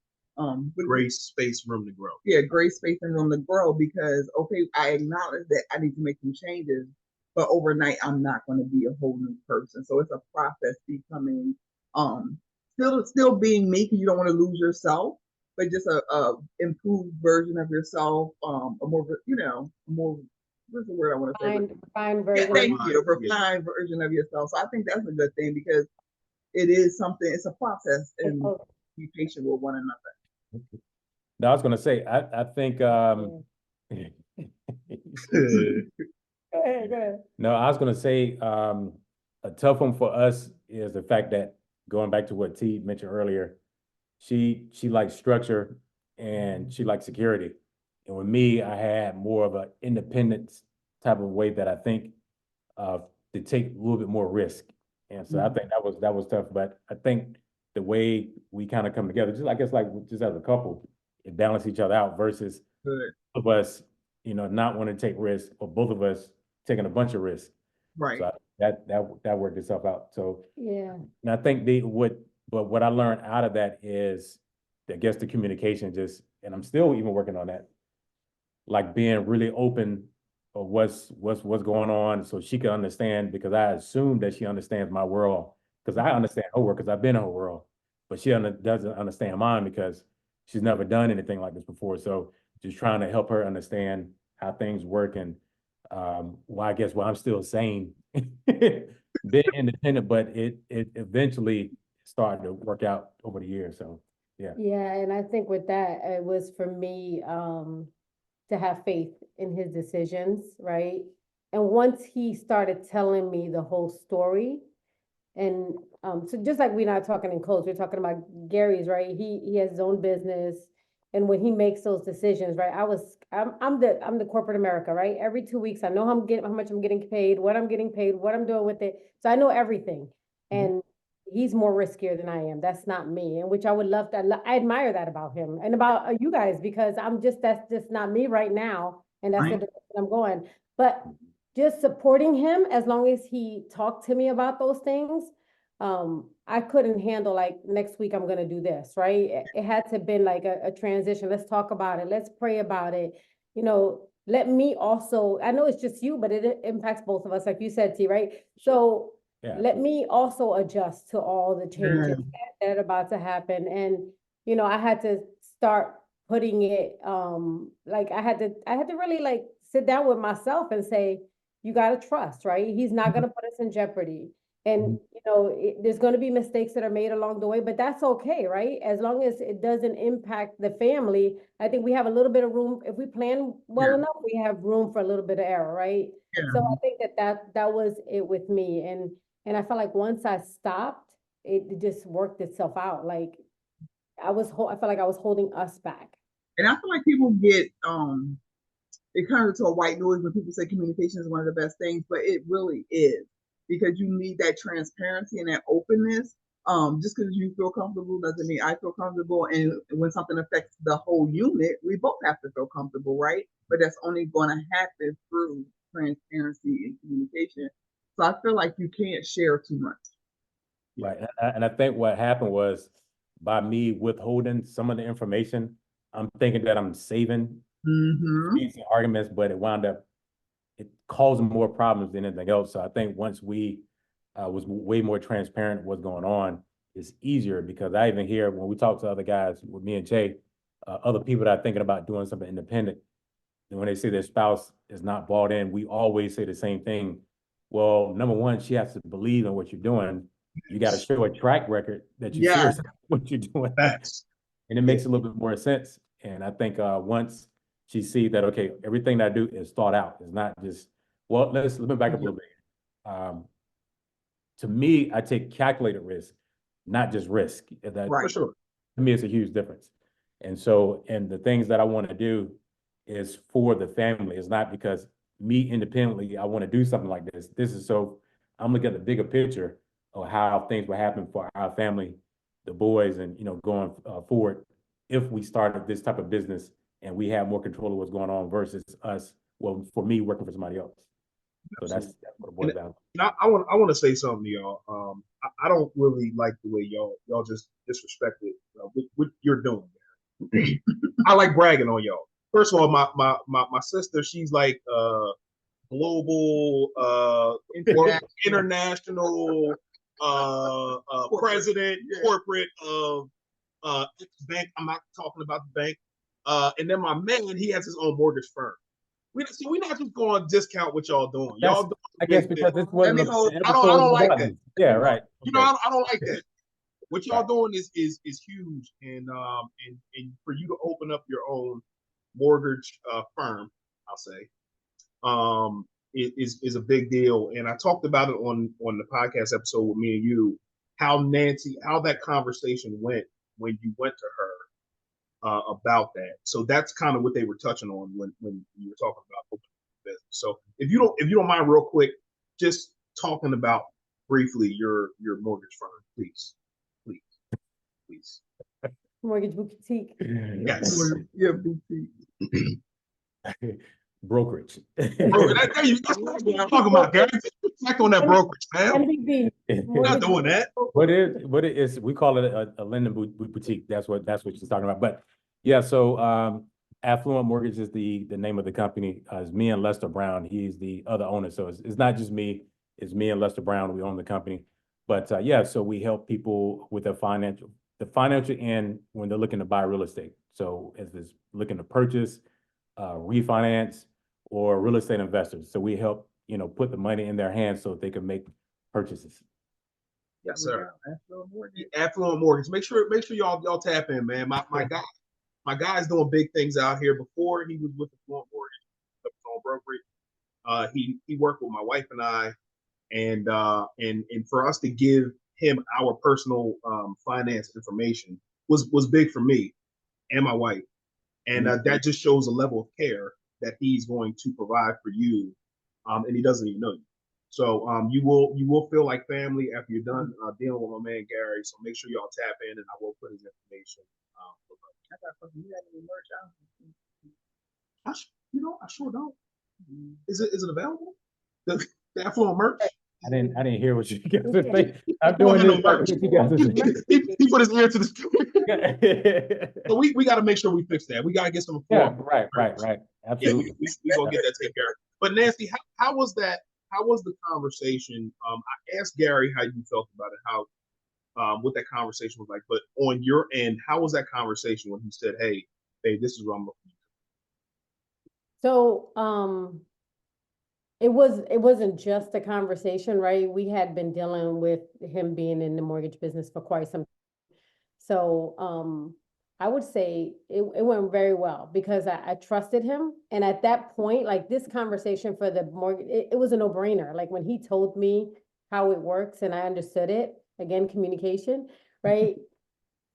Grace, space, room to grow. Yeah, grace, space, and room to grow, because okay, I acknowledge that I need to make some changes, but overnight I'm not going to be a whole new person. So it's a process becoming, still being me, because you don't want to lose yourself, but just a improved version of yourself, a more, more, what's the word I want to say? Refined version. Yeah, thank you, a refined version of yourself. So I think that's a good thing, because it is something, it's a process, and be patient with one another. No, I was gonna say, I think Go ahead. no, I was gonna say a tough one for us is the fact that, going back to what T mentioned earlier, she likes structure and she likes security. And with me, I had more of an independence type of way that I think to take a little bit more risk. And so I think that was tough. But I think the way we kind of come together, just I guess like just as a couple, it balance each other out versus of us, not wanting to take risks, or both of us taking a bunch of risks. Right. So that worked itself out. So yeah. And I think what I learned out of that is, I guess, the communication and I'm still even working on that, like being really open of what's going on, so she can understand, because I assume that she understands my world, because I understand her world because I've been in her world, but she doesn't understand mine because she's never done anything like this before. So just trying to help her understand how things work, and why I'm still sane, being independent, but it eventually started to work out over the years. So yeah. Yeah, and I think with that, it was for me to have faith in his decisions, right? And once he started telling me the whole story, and so just like we're not talking in codes, we're talking about Gary's, right? He has his own business, and when he makes those decisions, right? I'm the corporate America, right? Every 2 weeks, I know how much I'm getting paid, what I'm getting paid, what I'm doing with it. So I know everything. And he's more riskier than I am. That's not me, and which I would love to. I admire that about him and about you guys because that's just not me right now, and that's the Right. direction I'm going. But just supporting him as long as he talked to me about those things, I couldn't handle like next week I'm gonna do this, right? It had to been like a transition. Let's talk about it. Let's pray about it. Let me also, I know it's just you, but it impacts both of us, like you said, T, right? So Yeah. let me also adjust to all the changes Yeah. that are about to happen. And, I had to start putting it, like I had to really like sit down with myself and say, you got to trust, right? He's not going to put us in jeopardy. And, there's going to be mistakes that are made along the way, but that's okay, right? As long as it doesn't impact the family, I think we have a little bit of room. If we plan well Yeah. enough, we have room for a little bit of error, right? Yeah. So I think that was it with me. And I felt like once I stopped, it just worked itself out. Like I felt like I was holding us back. And I feel like people get it comes into a white noise when people say communication is one of the best things, but it really is because you need that transparency and that openness. Just because you feel comfortable doesn't mean I feel comfortable. And when something affects the whole unit, we both have to feel comfortable, right? But that's only going to happen through transparency and communication. So I feel like you can't share too much. Right. And I think what happened was by me withholding some of the information, I'm thinking that I'm saving fancy arguments, but it caused more problems than anything else. So I think once we was way more transparent what's going on, it's easier because I even hear when we talk to other guys with me and Jay, other people that are thinking about doing something independent, and when they say their spouse is not bought in, we always say the same thing. Well, number one, she has to believe in what you're doing. You got to show a track record that you're Yeah. serious about what you're doing. Facts. And it makes a little bit more sense. And I think once she sees that, okay, everything that I do is thought out. It's not just, well, let me back up a little bit. To me, I take calculated risk, not just risk. That, Right. For sure. to me, it's a huge difference. And so, and the things that I want to do is for the family. It's not because me independently, I want to do something like this. This is so I'm looking at the bigger picture of how things will happen for our family, the boys, and going forward if we started this type of business and we have more control of what's going on versus us. Well, for me, working for somebody else. So that's what it boils down to. I want to say something to y'all. I don't really like the way y'all just disrespected what you're doing. I like bragging on y'all. First of all, my sister, she's like global international president corporate of bank. I'm not talking about the bank. And then my man, he has his own mortgage firm. We're not just going to discount what y'all doing. Y'all doing I guess because this wasn't I don't like that. Yeah, right. I don't like that. What y'all doing is huge, and for you to open up your own mortgage firm, I'll say, is a big deal. And I talked about it on the podcast episode with me and you, how that conversation went when you went to her about that. So that's kind of what they were touching on when you were talking about opening the business. So if you don't mind, real quick, just talking about briefly your mortgage firm, please. Mortgage boutique. Yes. Yeah, boutique. Brokerage. That's what I'm talking about, guys. Check on that brokerage, man. MBB. We're not doing that. What it is, we call it a lending boutique. That's what she's talking about. But yeah, so Affluent Mortgages is the name of the company. It's me and Lester Brown. He's the other owner. So it's not just me. It's me and Lester Brown. We own the company. But yeah, so we help people with the financial end when they're looking to buy real estate. So if it's looking to purchase, refinance, or real estate investors. So we help, put the money in their hands so they can make purchases. Yes, sir. Affluent Mortgage. Make sure y'all tap in, man. My guy's doing big things out here. Before he was with Affluent Mortgage, on brokerage. He worked with my wife and I, and for us to give him our personal finance information was big for me and my wife, and that just shows a level of care that he's going to provide for you, and he doesn't even know you. So you will feel like family after you're done dealing with my man Gary. So make sure y'all tap in, and I will put his information. I thought you had any merch out. I sure don't. Is it available? The Affluent merch? I didn't hear what you guys were Yeah. saying. I'm We don't doing have no this. merch. What you guys are saying. He put his ear to the Yeah, So we got to make sure we fix that. We got to get some Affluent right. Yeah, Absolutely. we gonna get that taken care of. But Nancy, how was that? How was the conversation? I asked Gary how you felt about it, how what that conversation was like. But on your end, how was that conversation when he said, "Hey, this is what I'm looking So, it wasn't just a conversation, right? We had been dealing with him being in the mortgage business for quite some. So, I would say it went very well because I trusted him. And at that point, like this conversation for the mortgage, it was a no-brainer. Like when he told me how it works and I understood it, again, communication, right?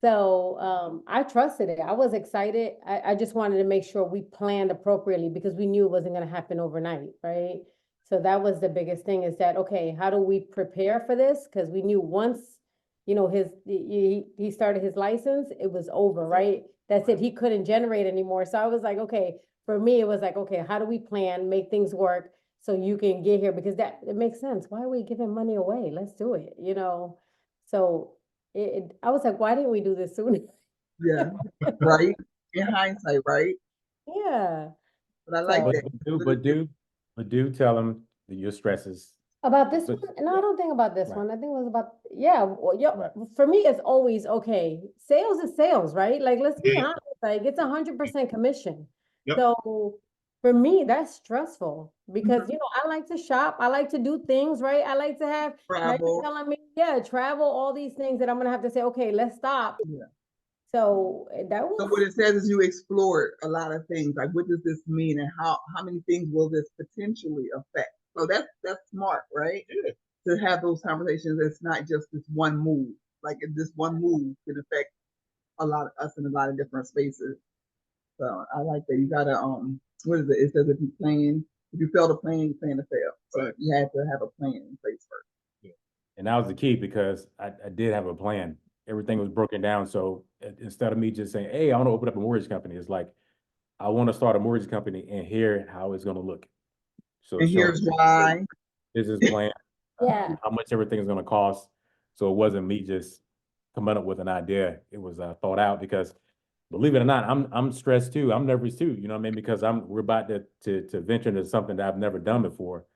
So I trusted it. I was excited. I just wanted to make sure we planned appropriately because we knew it wasn't going to happen overnight, right? So that was the biggest thing is that, okay, how do we prepare for this? Because we knew once, he started his license, it was over, right? That's it. He couldn't generate anymore. So I was like, okay, for me, it was like, okay, how do we plan, make things work so you can get here? Because it makes sense. Why are we giving money away? Let's do it, So I was like, why didn't we do this sooner? Yeah, right. In hindsight, right? Yeah. But I like So that. But do tell him that your stresses. about this But- one, no, I don't think about this Right. one. I think it was about, yeah, well, yeah. Right. For me, it's always okay. Sales is sales, right? Like, let's be Yeah. honest, like it's 100% commission. Yep. So for me, that's stressful because Mhm. I like to shop, I like to do things, right? I like to have. Now you're Travel. telling me, yeah, travel, all these things that I'm gonna have to say, okay, let's stop. Yeah. So that So was. what it says is you explored a lot of things. Like, what does this mean, and how many things will this potentially affect? So that's smart, right? Yeah. To have those conversations. It's not just this one move. Like this one move can affect a lot of us in a lot of different spaces. So I like that. You gotta what is it? It says if you fail to plan, you plan to fail. So Right. you have to have a plan in place first. And that was the key because I did have a plan. Everything was broken down. So instead of me just saying, hey, I want to open up a mortgage company, it's like, I want to start a mortgage company and hear how it's going to look. So And showing here's why. business plan, Yeah. how much everything is going to cost. So it wasn't me just coming up with an idea. It was thought out because believe it or not, I'm stressed too. I'm nervous too. You know what I mean? Because we're about to venture into something that I've never done before.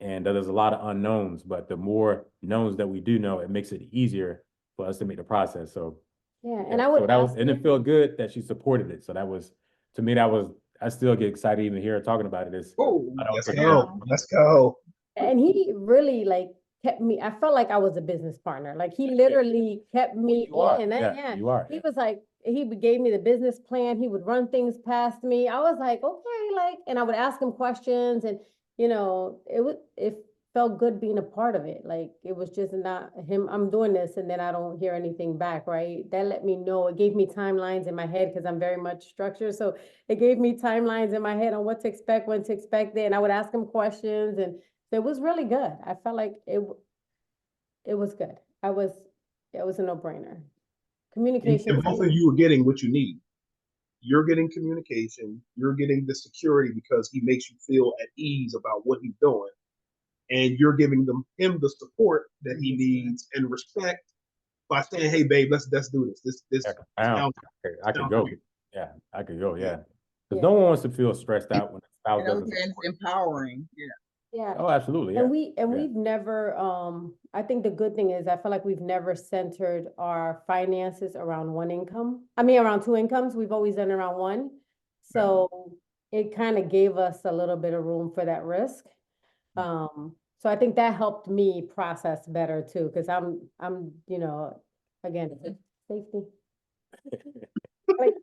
And there's a lot of unknowns, but the more knowns that we do know, it makes it easier for us to make the process. So Yeah. yeah, And I would so that was, ask and it him. felt good that she supported it. So that was, to me, I still get excited even here talking about it. It's, Oh, I don't Let's take go. it. Let's go. And he really like kept me, I felt like I was a business partner. Like he literally kept me You are. in. Yeah, Yeah. you are. He was like, he gave me the business plan. He would run things past me. I was like, okay, like, and I would ask him questions and, it felt good being a part of it. Like it was just not him, I'm doing this and then I don't hear anything back, right? That let me know. It gave me timelines in my head because I'm very much structured. So it gave me timelines in my head on what to expect, when to expect it. And I would ask him questions and it was really good. I felt like it was good. It was a no-brainer. Communication. And both of you are getting what you need. You're getting communication. You're getting the security because he makes you feel at ease about what he's doing, and you're giving him the support that he needs and respect by saying, "Hey, babe, let's do this. This sounds, I could go. Yeah, I could go. Yeah. Because Yeah. no one wants to feel stressed out when the spouse and those doesn't. things empowering. Yeah. Yeah. Oh, absolutely. Yeah. And Yeah. we've never, I think the good thing is I feel like we've never centered our finances around one income. I mean, around two incomes. We've always done around one. So it kind of gave us a little bit of room for that risk. So I think that helped me process better too, because I'm, again, safety. Like,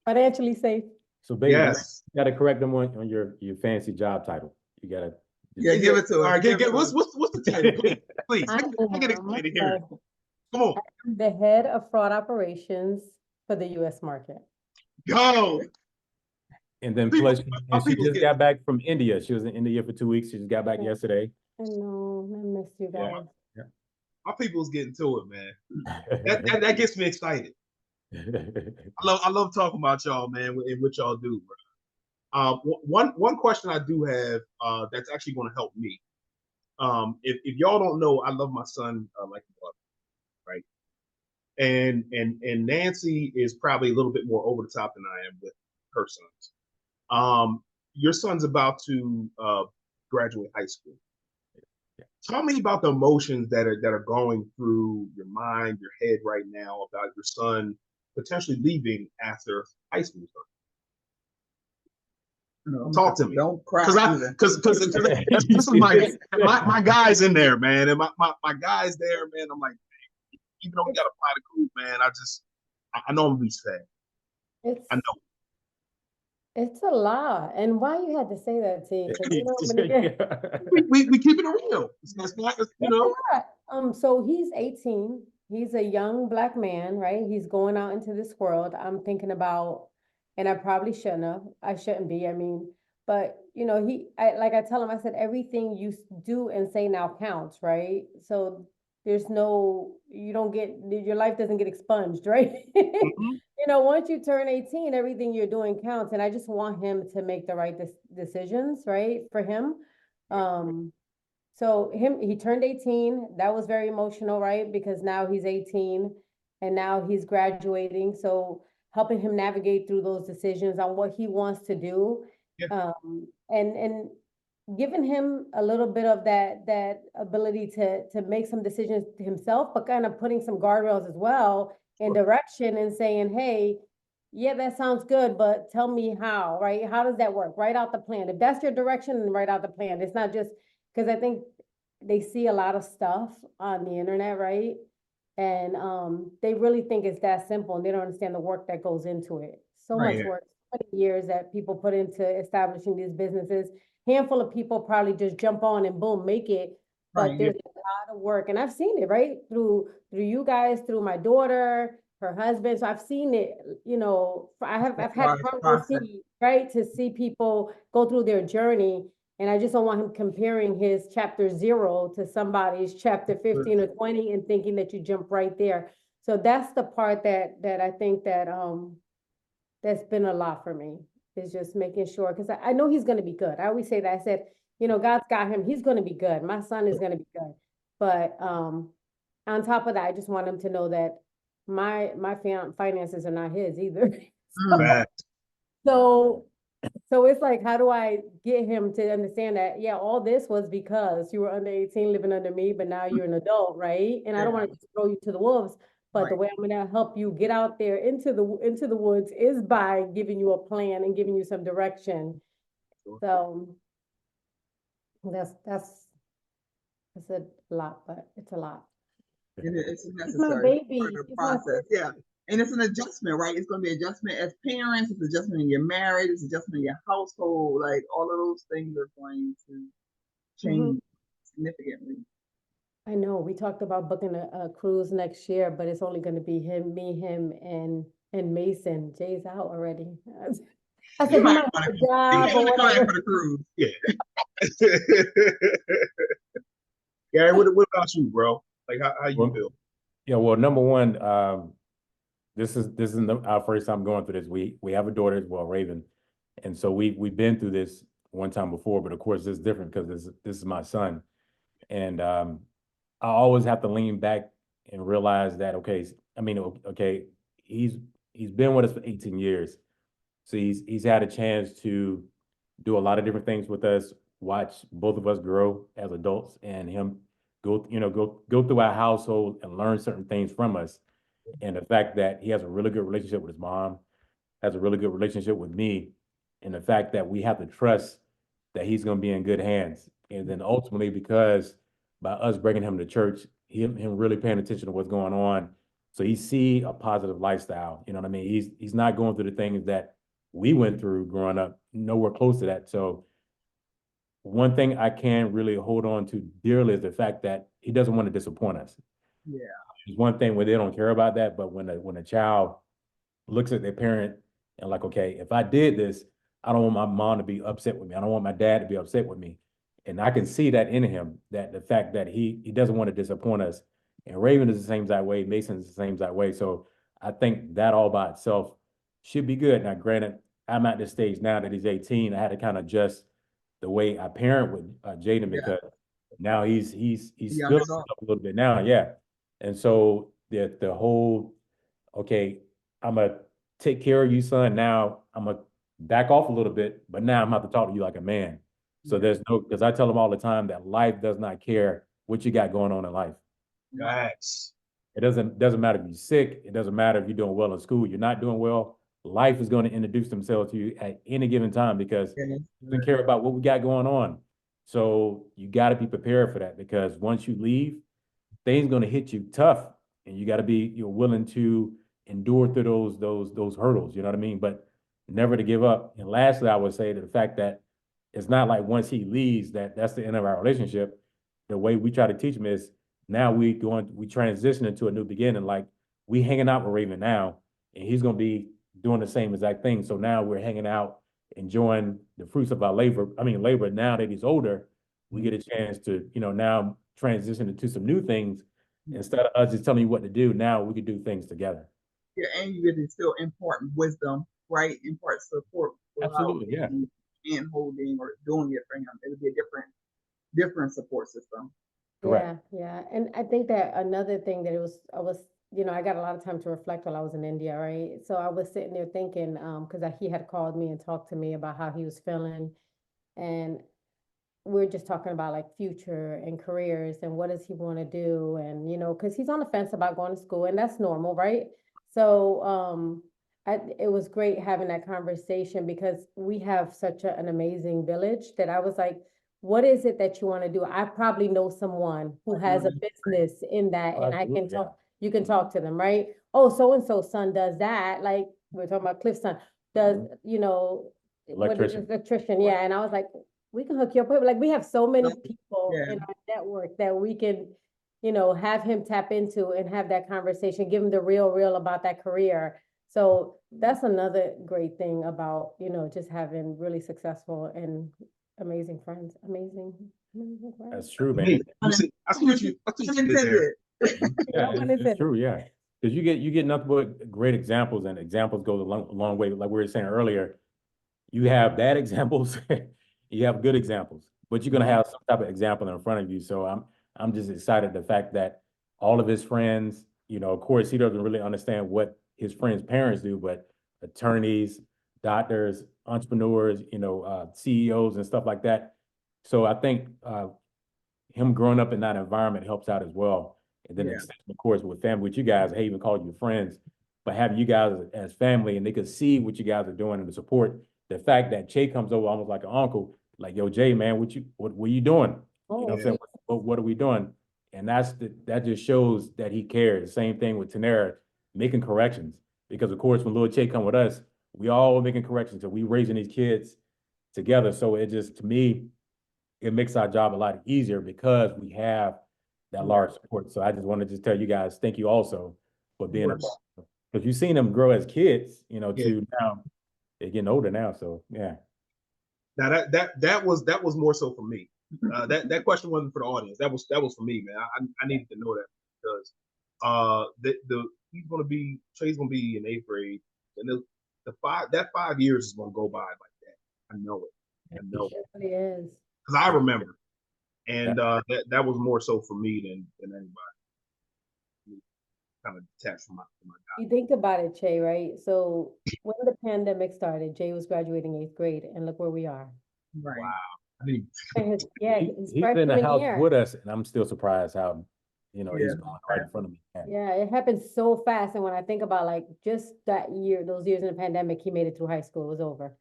financially safe. So, baby, yes." you got to correct them on your fancy job title. You got to. Yeah, give it to us. All right, what's the title? Please, I I get am excited here. Come on, the head of fraud operations for the U.S. market. go. And then People, plus, our and she people's just getting got back from India. She was in India for 2 weeks. She just got back Yeah. yesterday. I know, I missed you Yeah. guys. our people's getting to it, man. That gets me excited. I love talking about y'all, man, and what y'all do, bro. One question I do have that's actually going to help me. If y'all don't know, I love my son like a brother, right? And Nancy is probably a little bit more over the top than I am with her sons. Your son's about to graduate high school. Tell me about the emotions that are going through your mind, your head right now about your son potentially leaving after high school. Talk to me. Don't cry. Because this is my guys in there, man, and my guys there, man. I'm like, even though we got to apply the group, man, I know I'm gonna be sad. It's I know. it's a lot. And why you had to say that, T? Because you know, when it gets, We keep it real. It's not, you know. it's a lot. So he's 18. He's a young black man, right? He's going out into this world. I'm thinking about, and I probably shouldn't have. I shouldn't be. I mean, but you know, like I tell him, I said everything you do and say now counts, right? So there's no, you don't get, your life doesn't get expunged, right? Mhm. You know, once you turn 18, everything you're doing counts, and I just want him to make the right decisions, right, for him. So he turned 18. That was very emotional, right? Because now he's 18 and now he's graduating. So helping him navigate through those decisions on what he wants to do. Yeah. And giving him a little bit of that ability to make some decisions himself, but kind of putting some guardrails as well in direction and saying, hey, yeah, that sounds good, but tell me how, right? How does that work? Write out the plan. If that's your direction, then write out the plan. It's not just because I think they see a lot of stuff on the internet, right? And they really think it's that simple and they don't understand the work that goes into it. So Right. much work, so many years that people put into establishing these businesses. Handful of people probably just jump on and boom, make it. But Right. there's a lot of work. And I've seen it, right? Through you guys, through my daughter, her husband. So I've seen it, you know, I've had front row seat, right? To see people go through their journey. And I just don't want him comparing his chapter 0 to somebody's chapter 15 or 20 and thinking that you jump right there. So that's the part that I think that that's been a lot for me, is just making sure, because I know he's going to be good. I always say that. I said, you know, God's got him. He's going to be good. My son is going to be good. But on top of that, I just want him to know that my finances are not his either. So it's like, how do I get him to understand that, yeah, all this was because you were under 18 living under me, but now you're an adult, right? And I don't want to just throw you to the wolves, but the way I'm going to help you get out there into the woods is by giving you a plan and giving you some direction. So that's a lot, but it's a lot. And it's necessary. It's my baby. Part of the process. Yeah. And it's an adjustment, right? It's going to be adjustment as parents. It's adjustment in your marriage. It's adjustment in your household. Like all of those things are going to change significantly. I know we talked about booking a cruise next year, but it's only going to be him, and Mason. Jay's out already. I said, you might have a job or whatever. For the cruise. Yeah. Gary, what about you, bro? Like, how you feel? Yeah, well, number one, this is our first time going through this. We have a daughter as well, Raven, and so we've been through this one time before, but of course this is different because this is my son, and I always have to lean back and realize that okay, he's been with us for 18 years, so he's had a chance to do a lot of different things with us, watch both of us grow as adults, and him go through our household and learn certain things from us. And the fact that he has a really good relationship with his mom, has a really good relationship with me, and the fact that we have to trust that he's going to be in good hands. And then ultimately, because by us bringing him to church, him really paying attention to what's going on, so he see a positive lifestyle. You know what I mean? He's not going through the things that we went through growing up, nowhere close to that. So one thing I can really hold on to dearly is the fact that he doesn't want to disappoint us. Yeah. There's one thing where they don't care about that, but when a child looks at their parent and like, okay, if I did this, I don't want my mom to be upset with me. I don't want my dad to be upset with me. And I can see that in him, that the fact that he doesn't want to disappoint us. And Raven is the same that way. Mason is the same that way. So I think that all by itself should be good. Now, granted, I'm at this stage now that he's 18. I had to kind of adjust the way I parent with Jaden because now he's Young feeling adult. himself a little bit now, yeah. And so the whole, okay, I'm gonna take care of you, son. Now I'm gonna back off a little bit, but now I'm gonna have to talk to you like a man. So there's no, because I tell them all the time that life does not care what you got going on in life. Facts. It doesn't matter if you're sick. It doesn't matter if you're doing well in school. You're not doing well. Life is going to introduce themselves to you at any given time because Yeah. it doesn't care about what we got going on. So you got to be prepared for that because once you leave, things going to hit you tough, and you got to be willing to endure through those hurdles. You know what I mean? But never to give up. And lastly, I would say that the fact that it's not like once he leaves that's the end of our relationship. The way we try to teach him is now we transition into a new beginning. Like we hanging out with Raven now, and he's gonna be doing the same exact thing. So now we're hanging out, enjoying the fruits of our labor. I mean, labor. Now that he's older, we get a chance to now transition into some new things instead of us just telling you what to do. Now we can do things together. Yeah, and you get to still impart wisdom, right? Impart support without Absolutely, yeah. hand holding or doing it for him. It'll be a different support system. Correct. Yeah. And I think that another thing that I got a lot of time to reflect while I was in India, right? So I was sitting there thinking, because he had called me and talked to me about how he was feeling. And we're just talking about like future and careers and what does he want to do, and because he's on the fence about going to school, and that's normal, right? So it was great having that conversation because we have such an amazing village that I was like, what is it that you want to do? I probably know someone who has a business in that, and I can talk, you can talk to them, right? Oh, so and so son does that. Like we're talking about Cliff's son does, what is Electrician. electrician? Yeah. And I was like, we can hook you up with, like, we have so many people Yeah. in our network that we can, have him tap into and have that conversation, give him the real about that career. So that's another great thing about, just having really successful and amazing friends. Amazing friends. That's true, man. Hey, I see what you did there. Yeah, it's true. Yeah, because you get nothing but great examples, and examples goes a long way. Like we were saying earlier, you have bad examples, you have good examples, but you're gonna have some type of example in front of you. So I'm just excited the fact that all of his friends, of course, he doesn't really understand what his friends' parents do, but attorneys, doctors, entrepreneurs, CEOs and stuff like that. So I think him growing up in that environment helps out as well. And then, of course, with family, with you guys, I even call you friends, but having you guys as family and they could see what you guys are doing and the support. The fact that Che comes over almost like an uncle, like, yo, Jay, man, what are you doing? Oh, You know what I'm saying? What are we doing? And that just shows that he cares. Same thing with Tanera making corrections. Because of course, when little Che come with us, we all making corrections. So we raising these kids together. So it just, to me, it makes our job a lot easier because we have that large support. So I just want to just tell you guys, thank you also for being a part. Because you've seen them grow as kids, to now they're getting older now. So yeah. Now that was more so for me. That question wasn't for the audience. That was for me, man. I needed to know that because Trey's gonna be in 8th grade, and that 5 years is gonna go by like that. I know it. I know it. It really is. Because I remember, and that was more so for me than anybody. Kind of detached from my You think about it, Che, right? So when the pandemic started, Jay was graduating 8th grade, and look where we are. Right. Wow. I mean, his He's in the house year. with us, and I'm still surprised how, he's going right in front of me. Yeah, it happened so fast. And when I think about like just that year, those years in the pandemic, he made it through high school. It was over.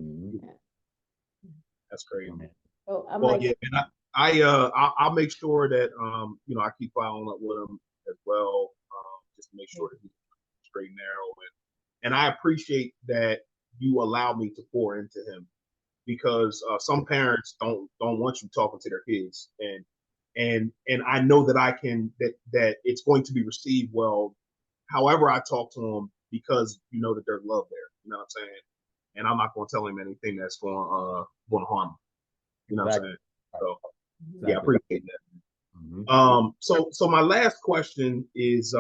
Mm-hmm. That's crazy. So I'm well, like, yeah, and I'll make sure that I keep following up with him as well, just to make sure that he's straight and narrow. And I appreciate that you allow me to pour into him because some parents don't want you talking to their kids, and I know that I can that it's going to be received well, however I talk to them because you know that there's love there. You know what I'm saying? and I'm not going to tell him anything that's going to harm him. You know what I'm saying? So yeah, I appreciate that. So my last question is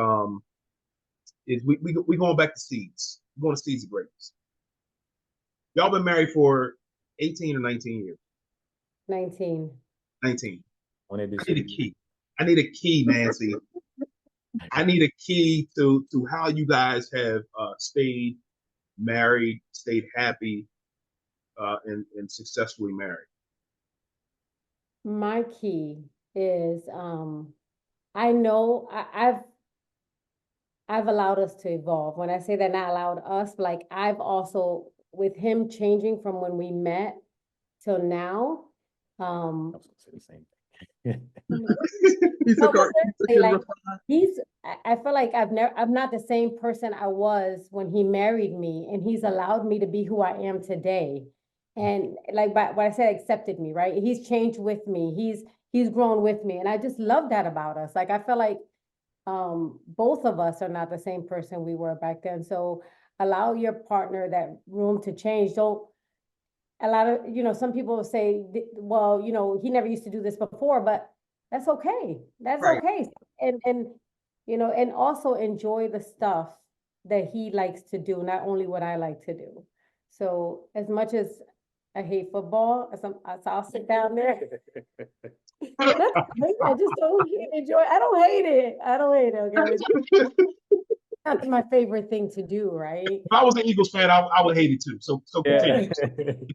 we going back to seeds. We're going to seeds of greatness. Y'all been married for 18 or 19 years? 19. 19. I need a key. I need a key, Nancy. I need a key to how you guys have stayed married, stayed happy, and successfully married. My key is I know I've allowed us to evolve. When I say that, not allowed us, like I've also, with him changing from when we met till now, I was gonna say the same thing. I feel like I'm not the same person I was when he married me, and he's allowed me to be who I am today. And like what I said, accepted me, right? He's changed with me. He's grown with me. And I just love that about us. Like I feel like both of us are not the same person we were back then. So allow your partner that room to change. Don't a lot of, some people will say, well, he never used to do this before, but that's okay. That's Right. okay. And and also enjoy the stuff that he likes to do, not only what I like to do. So as much as I hate football, I'll sit down there. I just don't enjoy. I don't hate it. I don't hate it. Okay, that's my favorite thing to do, right? If I was an Eagles fan, I would hate it too. So continue.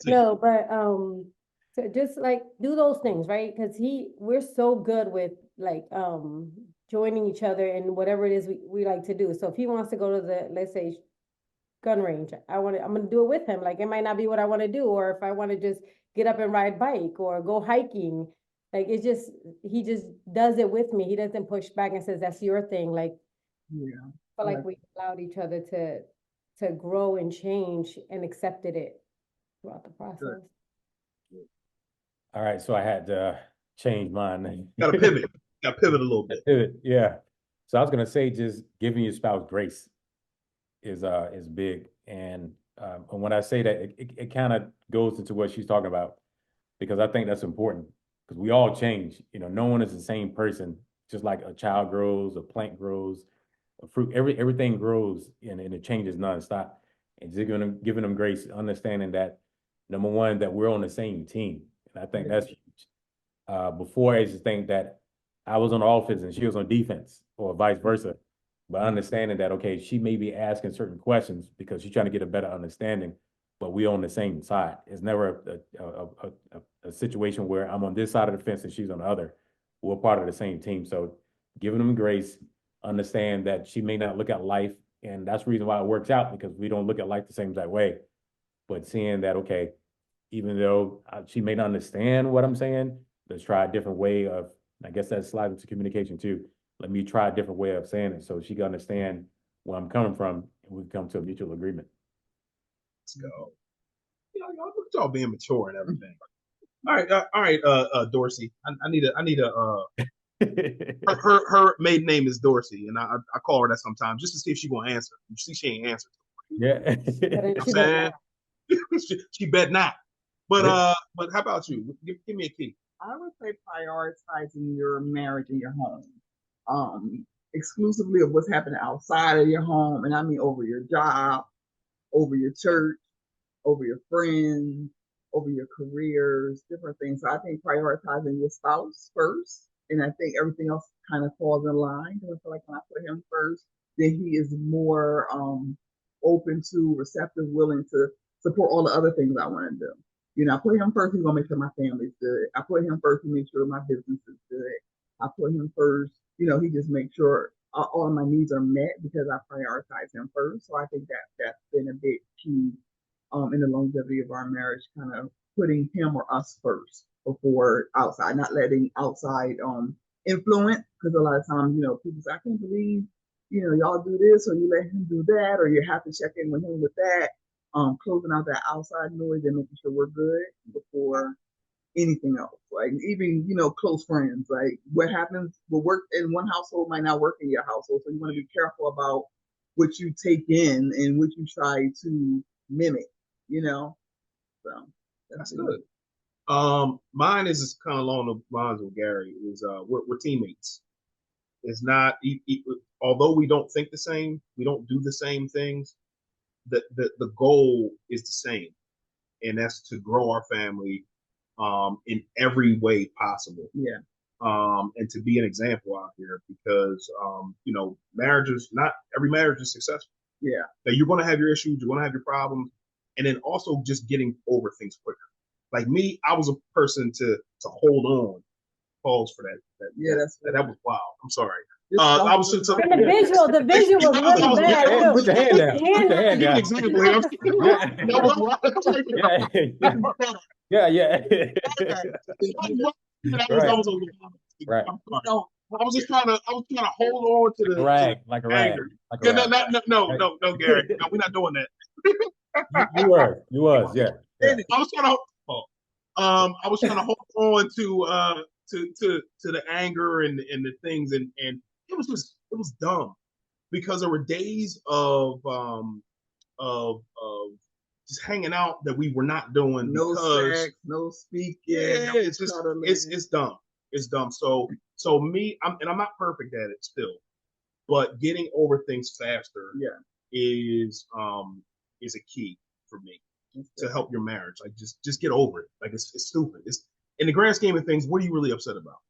No, but so just like do those things, right? Because we're so good with like joining each other in whatever it is we like to do. So if he wants to go to the, let's say, gun range, I'm gonna do it with him. Like it might not be what I want to do, or if I want to just get up and ride bike or go hiking, like he just does it with me. He doesn't push back and says that's your thing. Like Yeah. I feel like we allowed each other to grow and change and accepted it throughout the process. All right, so I had to change mine. Got to pivot. Got to pivot a little bit. Pivot, yeah. So I was gonna say, just giving your spouse grace is big, and when I say that, it kind of goes into what she's talking about, because I think that's important, because we all change. No one is the same person. Just like a child grows, a plant grows, a fruit, everything grows, and it changes nonstop. And just giving them grace, understanding that, number one, that we're on the same team, and I think that's huge. Before, I used to think that I was on offense and she was on defense, or vice versa. But understanding that, okay, she may be asking certain questions because she's trying to get a better understanding, but we're on the same side. It's never a situation where I'm on this side of the fence and she's on the other. We're part of the same team. So giving them grace, understand that she may not look at life, and that's the reason why it works out, because we don't look at life the same exact way. But seeing that, okay, even though she may not understand what I'm saying, let's try a different way of, I guess that slides into communication too. Let me try a different way of saying it so she can understand where I'm coming from, and we come to a mutual agreement. Let's go. Y'all look at y'all being mature and everything. All right, Dorsey. I need a her maiden name is Dorsey, and I call her that sometimes just to see if she gonna answer. You see, she ain't answered. Yeah. She bet not. But how about you? Give me a key. I would say prioritizing your marriage and your home, exclusively of what's happening outside of your home, and I mean over your job, over your church, over your friends, over your careers, different things. So I think prioritizing your spouse first, and I think everything else kind of falls in line. I feel like when I put him first, then he is more open to, receptive, willing to support all the other things I want to do. I put him first, he's gonna make sure my family's good. I put him first, he makes sure my business is good. I put him first, he just makes sure all of my needs are met because I prioritize him first. So I think that's been a big key in the longevity of our marriage, kind of putting him or us first before outside, not letting outside influence, because a lot of times, people say, I can't believe, y'all do this, or you let him do that, or you have to check in with him with that. Closing out that outside noise and making sure we're good before anything else. Like even, close friends, like what happens, what work in one household might not work in your household. So you want to be careful about what you take in and what you try to mimic, you know. So That's good. Mine is kind of along the lines with Gary. Is we're teammates. It's not although we don't think the same, we don't do the same things. The goal is the same, and that's to grow our family in every way possible. Yeah. And to be an example out here, because marriages, not every marriage is successful. Yeah. That you're going to have your issues, you're going to have your problems, and then also just getting over things quicker. Like me, I was a person to hold on. Pause for that. Yeah, that was wild. I'm sorry. I was the visual was really bad too. Put your hand down. Put your hand down. Yeah. Right. I was just trying to hold on to the rag, like a rag. anger. Like a rag. No, Gary. No, we're not doing that. You was, yeah. I was trying to hold on to the anger and the things, and it was dumb, because there were days of just hanging out that we were not doing. No because sex, no speaking. Yeah, it's just it's dumb. It's dumb. So me, I'm not perfect at it still, but getting over things faster is a key for me to help your marriage. Like just get over it. Like it's stupid. It's in the grand scheme of things, what are you really upset about?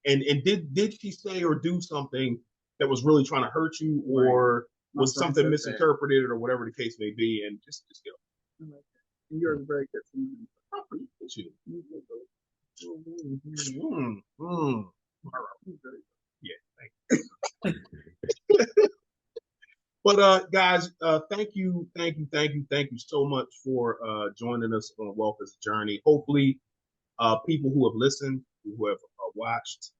And did she say or do something that was really trying to hurt you, or was something misinterpreted, or whatever the case may be? And just go. You're very good. I appreciate you. Yeah, thank you. But guys, thank you so much for joining us on Wealth as a Journey. Hopefully, people who have listened, who have watched,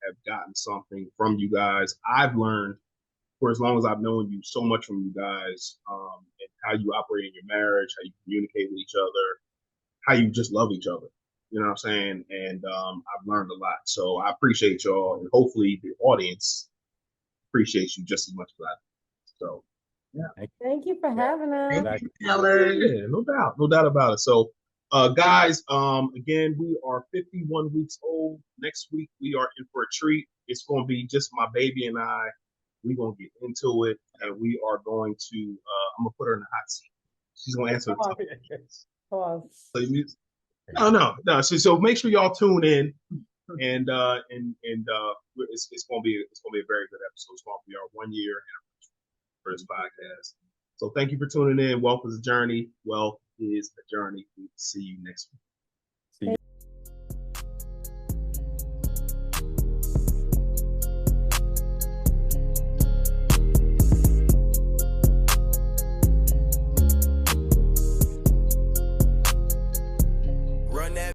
have gotten something from you guys. I've learned, for as long as I've known you, so much from you guys, and how you operate in your marriage, how you communicate with each other, how you just love each other. You know what I'm saying? And I've learned a lot. So I appreciate y'all, and hopefully the audience appreciates you just as much as I do. So yeah. Thank you for having us. Thank you, Taylor. Yeah, no doubt about it. So guys, again, we are 51 weeks old. Next week we are in for a treat. It's gonna be just my baby and I. We're gonna get into it, and we are going to I'm gonna put her in the hot seat. She's gonna answer the Pause. No. So make sure y'all tune in, and it's gonna be a very good episode. It's gonna be our 1 year for this podcast. So thank you for tuning in. Wealth is a journey. Wealth is a journey. We will see you next week.